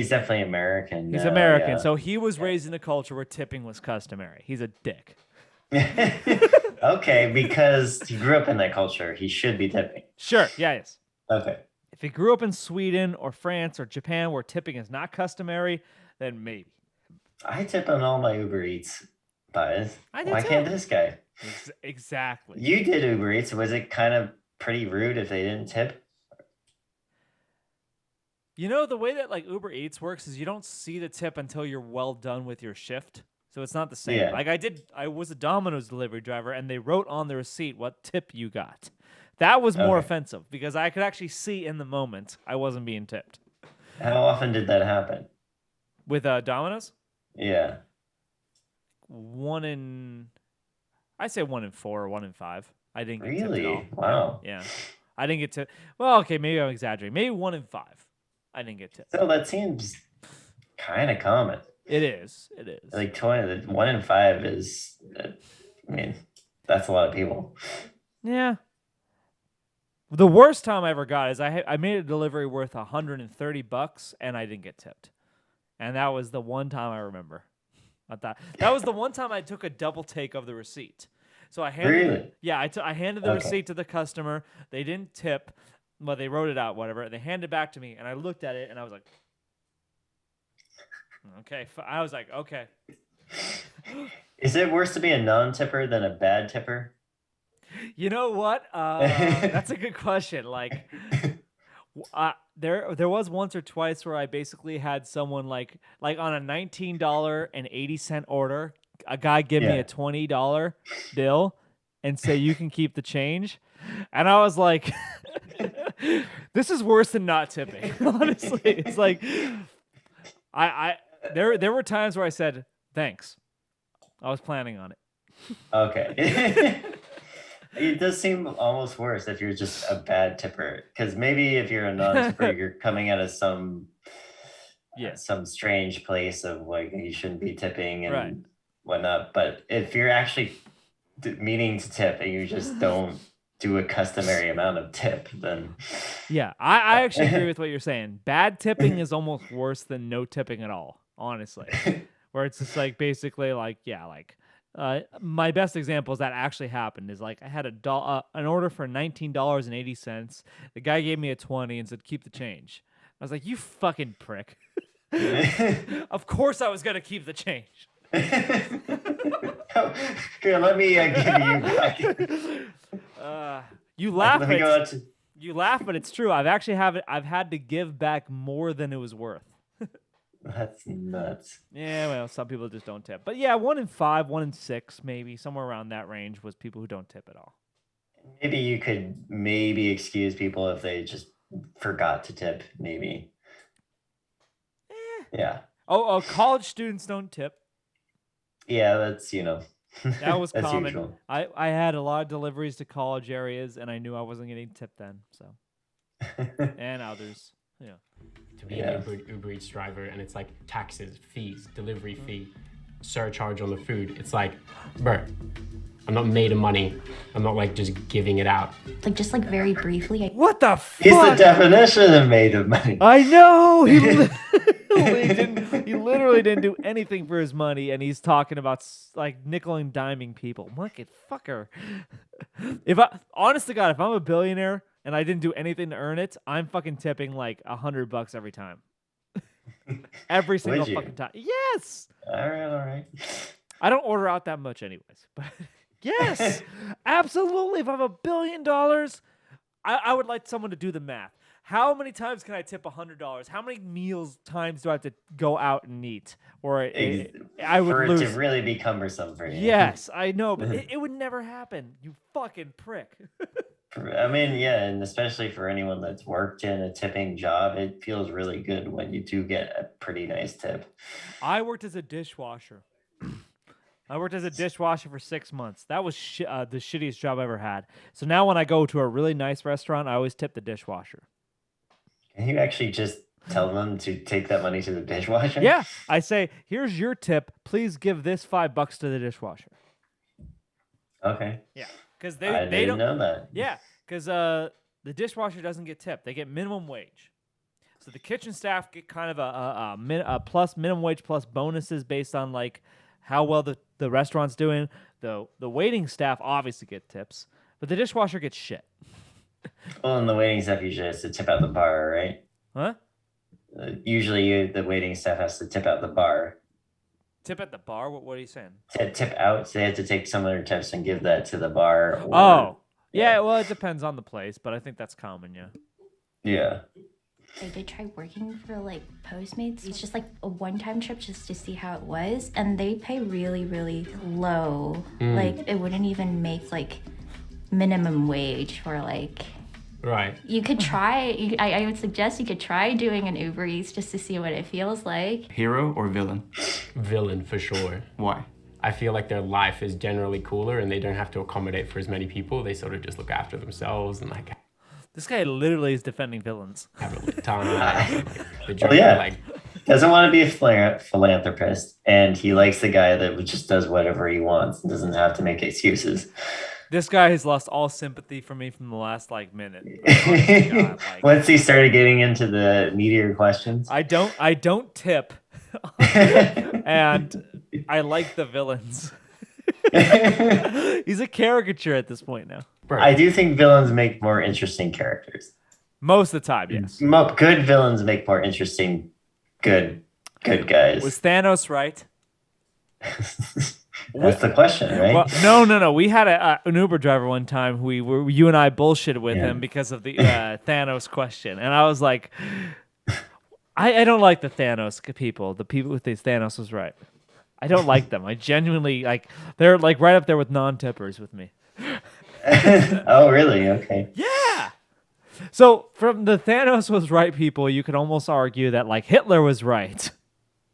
definitely American. He's now, American, yeah. so he was raised in a culture where tipping was customary. He's a dick. Okay, because he grew up in that culture, he should be tipping. Sure. Yeah. Yes. Okay. If he grew up in Sweden or France or Japan where tipping is not customary, then maybe. I tip on all my Uber Eats buys. I do Why too. can't this guy? Exactly. You did Uber Eats. Was it kind of pretty rude if they didn't tip? You know, the way that like Uber Eats works is you don't see the tip until you're well done with your shift. So it's not the same. Yeah. Like I was a Domino's delivery driver and they wrote on the receipt what tip you got. That was more offensive because I could actually see in the moment I wasn't being tipped. How often did that happen? With Domino's? Yeah. I'd say 1 in 4 or 1 in 5. I didn't get tipped Really? at all. Wow. Yeah. I didn't get tipped. Well, okay, maybe I'm exaggerating. Maybe 1 in 5. I didn't get tipped. So that seems kind of common. It is. It is. Like 1 in 5 is, I mean, that's a lot of people. Yeah. The worst time I ever got is I made a delivery worth $130 and I didn't get tipped. And that was the one time I remember. That was the one time I took a double take of the receipt. So I handed I handed the receipt to the customer. They didn't tip, but they wrote it out, whatever. They handed it back to me, and I looked at it, and I was like, okay. I was like, okay. Is it worse to be a non-tipper than a bad tipper? You know what? That's a good question. Like, there was once or twice where I basically had someone like on a $19.80 order, a guy give me a $20 bill and say you can keep the change, and I was like, this is worse than not tipping. Honestly, it's like there were times where I said thanks. I was planning on it. Okay. It does seem almost worse if you're just a bad tipper, because maybe if you're a non-tipper, you're coming out of some strange place of like you shouldn't be tipping and whatnot. But if you're actually meaning to tip and you just don't do a customary amount of tip, then yeah, I actually agree with what you're saying. Bad tipping is almost worse than no tipping at all, honestly. Where it's just like basically like my best examples that actually happened is like I had an order for $19.80. The guy gave me a 20 and said keep the change. I was like, you fucking prick. Of course I was gonna keep the change. Here, let me give you back. You laugh. You laugh, but it's true. I've had to give back more than it was worth. That's nuts. Yeah, well, some people just don't tip. But yeah, 1 in 5, 1 in 6, maybe somewhere around that range was people who don't tip at all. Maybe you could excuse people if they just forgot to tip, maybe. Yeah. Oh, college students don't tip. Yeah, that's, that was that's common. Usual. I had a lot of deliveries to college areas, and I knew I wasn't getting tipped then. So, and others, yeah. To be an Uber Eats driver, and it's like taxes, fees, delivery fee, surcharge on the food. It's like, bro, I'm not made of money. I'm not like just giving it out. Like just like very briefly. What the fuck? He's the definition of made of money. I know. He literally didn't do anything for his money, and he's talking about like nickel and diming people. Wicked fucker. Honest to God, if I'm a billionaire and I didn't do anything to earn it, I'm fucking tipping like $100 every time. Every single fucking time. Yes. All right. I don't order out that much anyways, but yes, absolutely. If I have $1 billion, I would like someone to do the math. How many times can I tip $100? How many meals times do I have to go out and eat? Or I would lose. For it to really be cumbersome for you. Yes, I know, but it would never happen. You fucking prick. I mean, yeah, and especially for anyone that's worked in a tipping job, it feels really good when you do get a pretty nice tip. I worked as a dishwasher. For 6 months. That was the shittiest job I ever had. So now when I go to a really nice restaurant, I always tip the dishwasher. Can you actually just Tell them to take that money to the dishwasher? Yeah, I say, here's your tip. Please give this $5 to the dishwasher. Okay. Yeah, because I they didn't don't know that. Yeah, because the dishwasher doesn't get tipped; they get minimum wage. So the kitchen staff get kind of a plus minimum wage plus bonuses based on like how well the restaurant's doing. The waiting staff obviously get tips, but the dishwasher gets shit. Well, and the waiting staff usually has to tip out the bar, right? Huh? Usually the waiting staff has to tip out the bar. Tip at the bar? What are you saying? Tip out, so they have to take some of their tips and give that to the bar. Or, Oh, yeah. Well, it depends on the place, but I think that's common. Yeah. Yeah. I did try working for like Postmates. It's just like a one-time trip just to see how it was, and they pay really, really low. Like it wouldn't even make like minimum wage for like. Right. You could try. I would suggest you could try doing an Uber Eats just to see what it feels like. Hero or villain? Villain for sure. Why? I feel like their life is generally cooler and they don't have to accommodate for as many people. They sort of just look after themselves and like This guy literally is defending villains. have a good time. Well, yeah. Doesn't want to be a philanthropist, and he likes the guy that just does whatever he wants and doesn't have to make excuses. This guy has lost all sympathy for me from the last like minute. God, like, Once he started getting into the meatier questions, I don't tip, and I like the villains. He's a caricature at this point now. I do think villains make more interesting characters. Most of the time, yes. Good villains make more interesting good guys. Was Thanos right? That's the question, right? Well, no. We had an Uber driver one time who you and I bullshitted with him because of the Thanos question, and I was like, I don't like the Thanos people. The people with these Thanos was right. I don't like them. I genuinely like. They're like right up there with Nun Tippers with me. Oh, really? Okay. Yeah. So from the Thanos was right people, you could almost argue that like Hitler was right.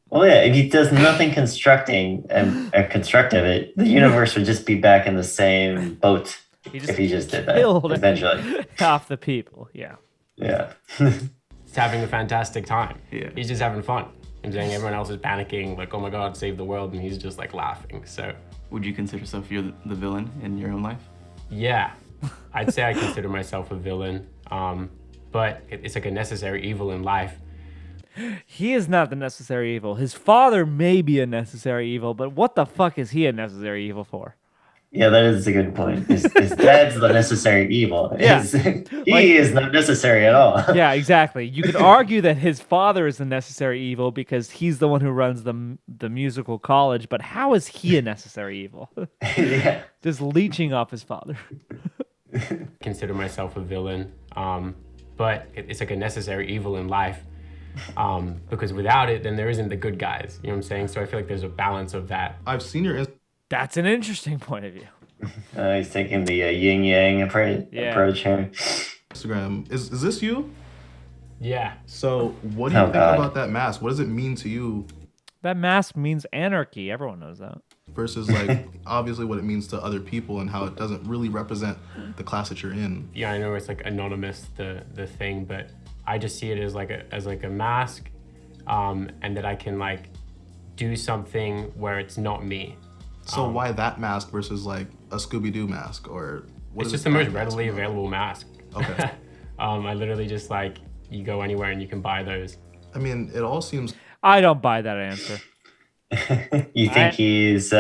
Well, yeah, if he does nothing constructive, the universe would just be back in the same boat if he just did that eventually. Half the people, yeah. Yeah. He's having a fantastic time. Yeah. He's just having fun. I'm saying everyone else is panicking, like, oh my God, save the world, and he's just like laughing. So, would you consider yourself you're the villain in your own life? Yeah, I'd say I consider myself a villain, but it's like a necessary evil in life. He is not the necessary evil. His father may be a necessary evil, but what the fuck is he a necessary evil for? Yeah, that is a good point. His dad's the necessary evil. Yeah. He is not necessary at all. Yeah, exactly. You could argue that his father is the necessary evil because he's the one who runs the musical college, but how is he a necessary evil? Yeah. Just leeching off his father. Consider myself a villain, but it's like a necessary evil in life. Because without it, then there isn't the good guys. You know what I'm saying? So I feel like there's a balance of that. I've seen your That's an interesting point of view. He's taking the yin-yang approach here. Instagram. Is this you? Yeah. So what do you think about that mask? What does it mean to you? That mask means anarchy. Everyone knows that. Versus like obviously what it means to other people and how it doesn't really represent the class that you're in. Yeah, I know it's like anonymous, the thing, but I just see it as like a mask, and that I can like do something where it's not me. So why that mask versus like a Scooby-Doo mask or what? It's just the most readily available mask. Okay. I literally just like you go anywhere and you can buy those. I mean, it all seems. I don't buy that answer. You think he's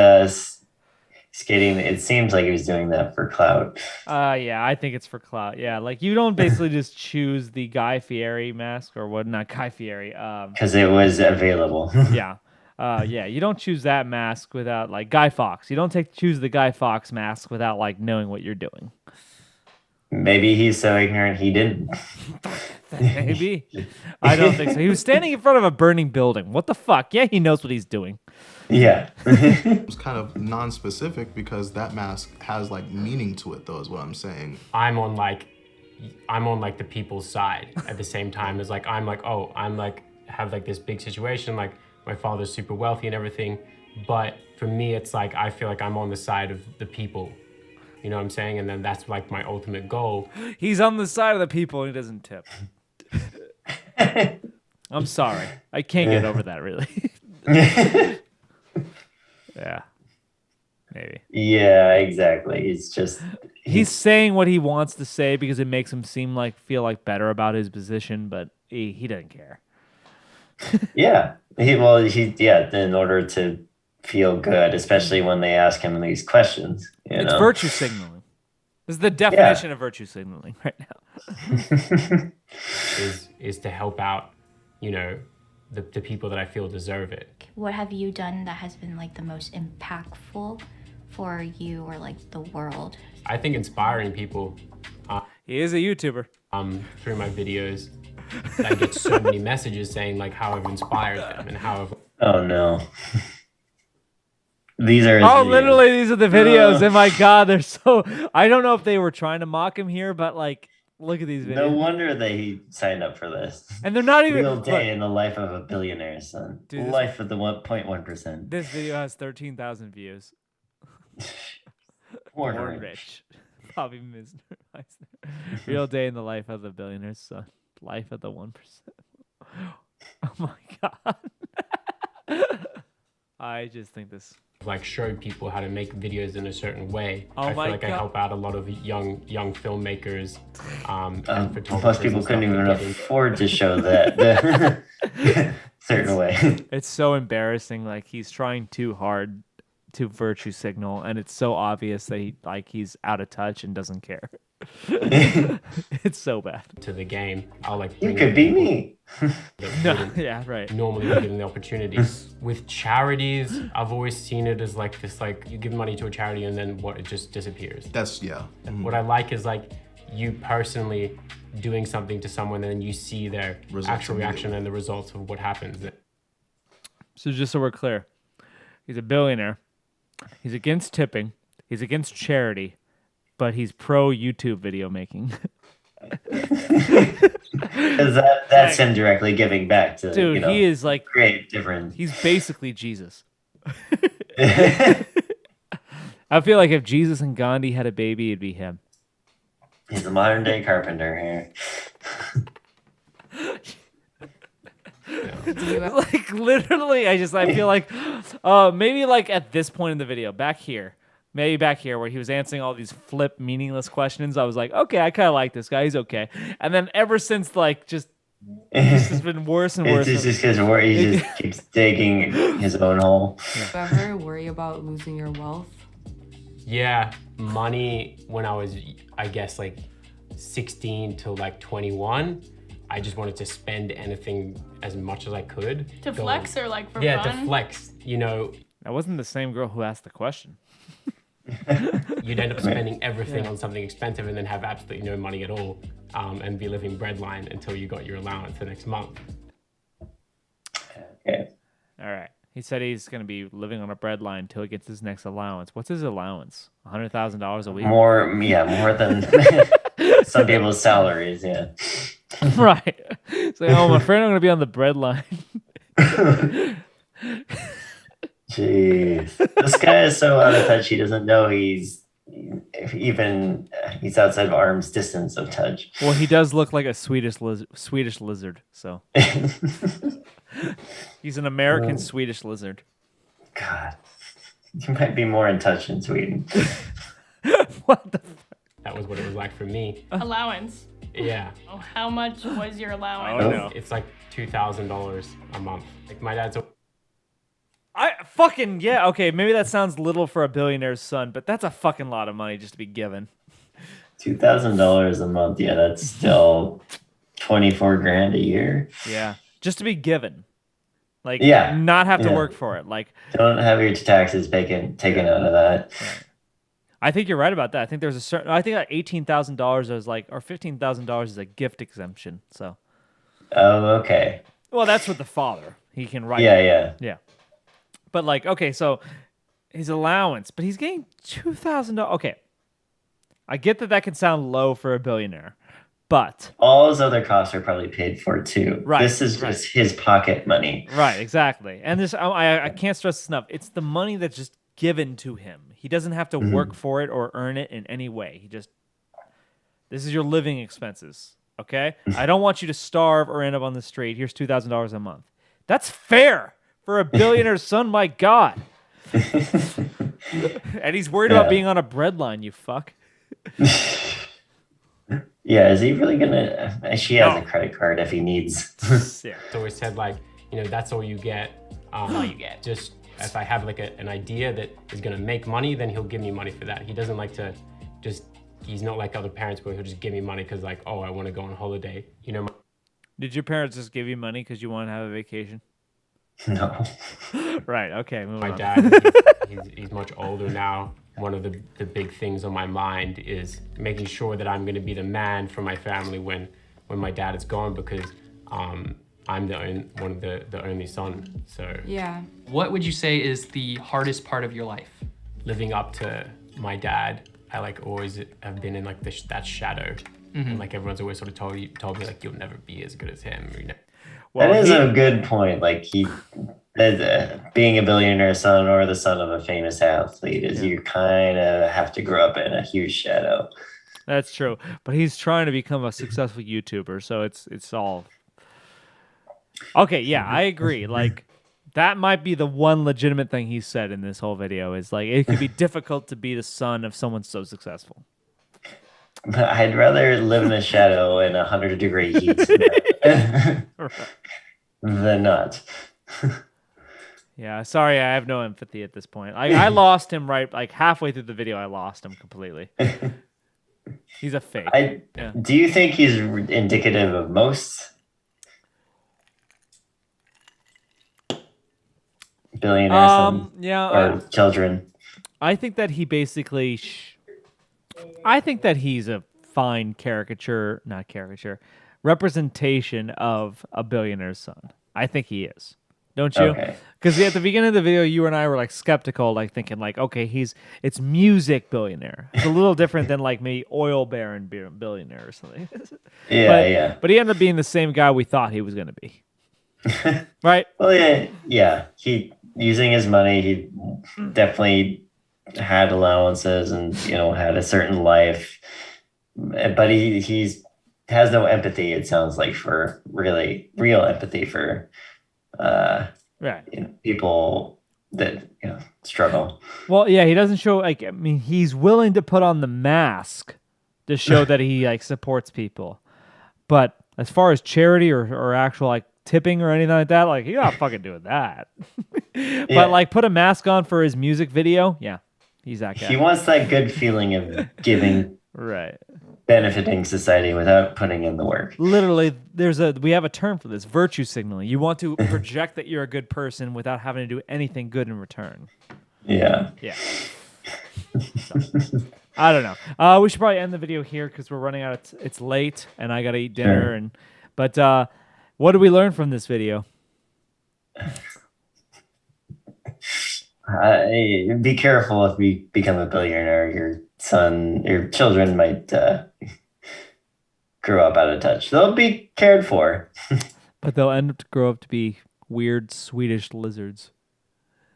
skating? It seems like he was doing that for clout. Yeah, I think it's for clout. Yeah, like you don't basically just choose the Guy Fieri mask or what? Not Guy Fieri. Because it was available. Yeah. Yeah, you don't choose that mask without like Guy Fawkes. You don't choose the Guy Fawkes mask without like knowing what you're doing. Maybe he's so ignorant he didn't. Maybe. I don't think so. He was standing in front of a burning building. What the fuck? Yeah, he knows what he's doing. Yeah. It's kind of non-specific because that mask has like meaning to it though, is what I'm saying. I'm on like the people's side at the same time as like I'm like have like this big situation, like my father's super wealthy and everything, but for me it's like I feel like I'm on the side of the people. You know what I'm saying? And then that's like my ultimate goal. He's on the side of the people and he doesn't tip. I'm sorry. I can't get over that, really. Yeah. Maybe. Yeah, exactly. It's just he's saying what he wants to say because it makes him feel like better about his position, but he doesn't care. Yeah. In order to feel good, especially when they ask him these questions. It's virtue signaling. This is the definition of virtue signaling right now. is to help out, the people that I feel deserve it. What have you done that has been like the most impactful for you or like the world? I think inspiring people. He is a YouTuber. Through my videos, I get so many messages saying like how I've inspired them and how I've. Oh no. These are. Literally, these are the videos. And my God, they're so. I don't know if they were trying to mock him here, but like, look at these videos. No wonder he signed up for this. And they're not even. Real day in the life of a billionaire, son. Dude, life of the 1.1%. This video has 13,000 views. Born rich. Bobby Misner. Real day in the life of the billionaire's son. Life of the 1%. Oh my God. I just think this. Like show people how to make videos in a certain way. Oh I feel like God. I help out a lot of young filmmakers and photographers. Most people couldn't even afford to show that certain way. It's so embarrassing. Like he's trying too hard to virtue signal, and it's so obvious that he's out of touch and doesn't care. It's so bad. To the game, I'll like. You could be me. No, yeah, right. Normally, be given the opportunities with charities. I've always seen it as like this: like you give money to a charity and then it just disappears. That's What I like is like you personally doing something to someone and then you see their actual reaction and the results of what happens. So just so we're clear, he's a billionaire. He's against tipping. He's against charity, but he's pro YouTube video making. Because that's him directly giving back to. Dude, he is like create different. He's basically Jesus. I feel like if Jesus and Gandhi had a baby, it'd be him. He's a modern day carpenter here. Like literally, I feel like maybe like at this point in the video, back here where he was answering all these flip meaningless questions, I was like, okay, I kind of like this guy, he's okay. And then ever since, like, just this has been worse and worse. It's just because he just keeps digging his own hole. Do you ever worry about losing your wealth? Yeah, money when I was, I guess, like 16 to like 21. I just wanted to spend anything as much as I could. To flex or like for fun? fun? To flex, That wasn't the same girl who asked the question. You'd end up spending everything on something expensive and then have absolutely no money at all and be living breadline until you got your allowance the next month. Okay. All right. He said he's going to be living on a breadline until he gets his next allowance. What's his allowance? $100,000 a week? More than some people's salaries, yeah. Right. It's like, oh, my friend, I'm going to be on the breadline. Jeez. This guy is so out of touch, he doesn't know he's outside of arm's distance of touch. Well, he does look like a Swedish lizard, so. He's an American Swedish lizard. God. You might be more in touch in Sweden. What the That was what it was like for me. Allowance. Yeah. Oh, how much was your allowance? Oh, no. It's like $2,000 a month. Like my dad's okay, maybe that sounds little for a billionaire's son, but that's a fucking lot of money just to be given. $2,000 a month, yeah, that's still 24 grand a year. Yeah, just to be given. Like, yeah, not have to work for it. Like, don't have your taxes taken out of that. Right. I think you're right about that. I think there's a certain. I think like $18,000 is like, or $15,000 is a gift exemption. So. Oh, okay. Well, that's with the father. He can write. Yeah. But like, okay, so his allowance, but he's getting $2,000. Okay, I get that can sound low for a billionaire, but all his other costs are probably paid for too. Right. This is just his pocket money. Right. Exactly. And this, I can't stress this enough. It's the money that's just given to him. He doesn't have to work for it or earn it in any way. This is your living expenses. Okay, I don't want you to starve or end up on the street. Here's $2,000 a month. That's fair for a billionaire's son. My God. And he's worried about being on a breadline. You fuck. Yeah, is he really gonna? She has a credit card if he needs. Yeah. It's always said like, that's all you get. That's all you get. Just if I have like an idea that is gonna make money, then he'll give me money for that. He doesn't like to he's not like other parents where he'll just give me money because like, oh, I want to go on holiday. Did your parents just give you money because you want to have a vacation? No. Right. Okay. My dad, he's much older now. One of the big things on my mind is making sure that I'm going to be the man for my family when my dad is gone, because I'm one of the only son. So Yeah. What would you say is the hardest part of your life? living up to my dad, I like always have been in like that shadow. And like everyone's always sort of told me like you'll never be as good as him. Well, that is a good point. Like being a billionaire son or the son of a famous athlete is you kind of have to grow up in a huge shadow. That's true, but he's trying to become a successful YouTuber, so it's all okay. Yeah, I agree. Like that might be the one legitimate thing he said in this whole video is like it could be difficult to be the son of someone so successful. I'd rather live in a shadow in 100-degree heat than not. Yeah, sorry, I have no empathy at this point. I lost him right like halfway through the video. I lost him completely. He's a fake. Do you think he's indicative of most billionaires or children? I think that he basically I think that he's a fine representation of a billionaire's son. I think he is. Don't you? Because at the beginning of the video, you and I were like skeptical, like thinking like, okay, it's music billionaire. It's a little different than like maybe oil baron billionaire or something. But he ended up being the same guy we thought he was going to be. Right? Well, yeah. He using his money, he definitely had allowances and had a certain life, but he has no empathy. It sounds like for real empathy for people that struggle. Well, yeah, he doesn't show he's willing to put on the mask to show that he like supports people, but as far as charity or actual like tipping or anything like that, like he's not fucking doing that. But like put a mask on for his music video, yeah. He's that guy. He wants that good feeling of giving, right? Benefiting society without putting in the work. Literally, we have a term for this: virtue signaling. You want to project that you're a good person without having to do anything good in return. Yeah. Yeah. So, I don't know. We should probably end the video here because we're running out. It's late, and I gotta eat dinner. Sure. But what did we learn from this video? Be careful if you become a billionaire. Your children might grow up out of touch. They'll be cared for, but they'll end up to grow up to be weird Swedish lizards.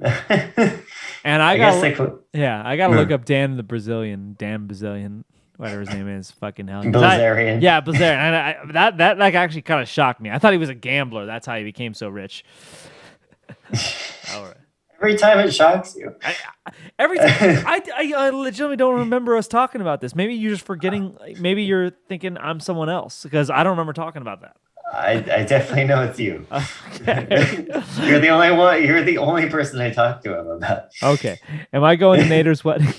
And I gotta look up Dan Bazillion, whatever his name is, fucking hell. Bilzerian. Bilzerian. And that like actually kind of shocked me. I thought he was a gambler. That's how he became so rich. All right. Every time it shocks you. Every time. I legitimately don't remember us talking about this. Maybe you're just forgetting. Maybe you're thinking I'm someone else because I don't remember talking about that. I definitely know it's you. Okay. You're the only one. You're the only person I talked to him about. Okay. Am I going to Nader's wedding?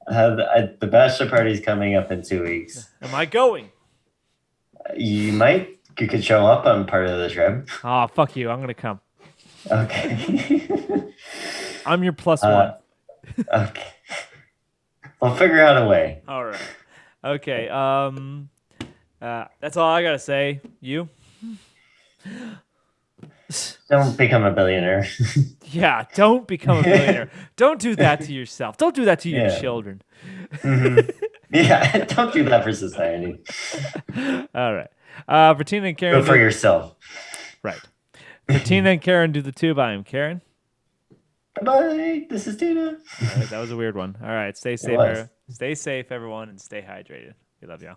The bachelor party's coming up in 2 weeks. Am I going? You could show up on part of the trip. Oh, fuck you. I'm going to come. Okay. I'm your plus one. Okay. We'll figure out a way. All right. Okay. That's all I gotta say. You? Don't become a billionaire. Yeah, don't become a billionaire. Don't do that to yourself. Don't do that to your children. Mm-hmm. Yeah, don't do that for society. All right. For Tina and Karen. Go for yourself. Right. For Tina and Karen do the tube, I am Karen. Bye-bye. This is Tina. All right, that was a weird one. All right. Stay safe. Stay safe, everyone, and stay hydrated. We love y'all.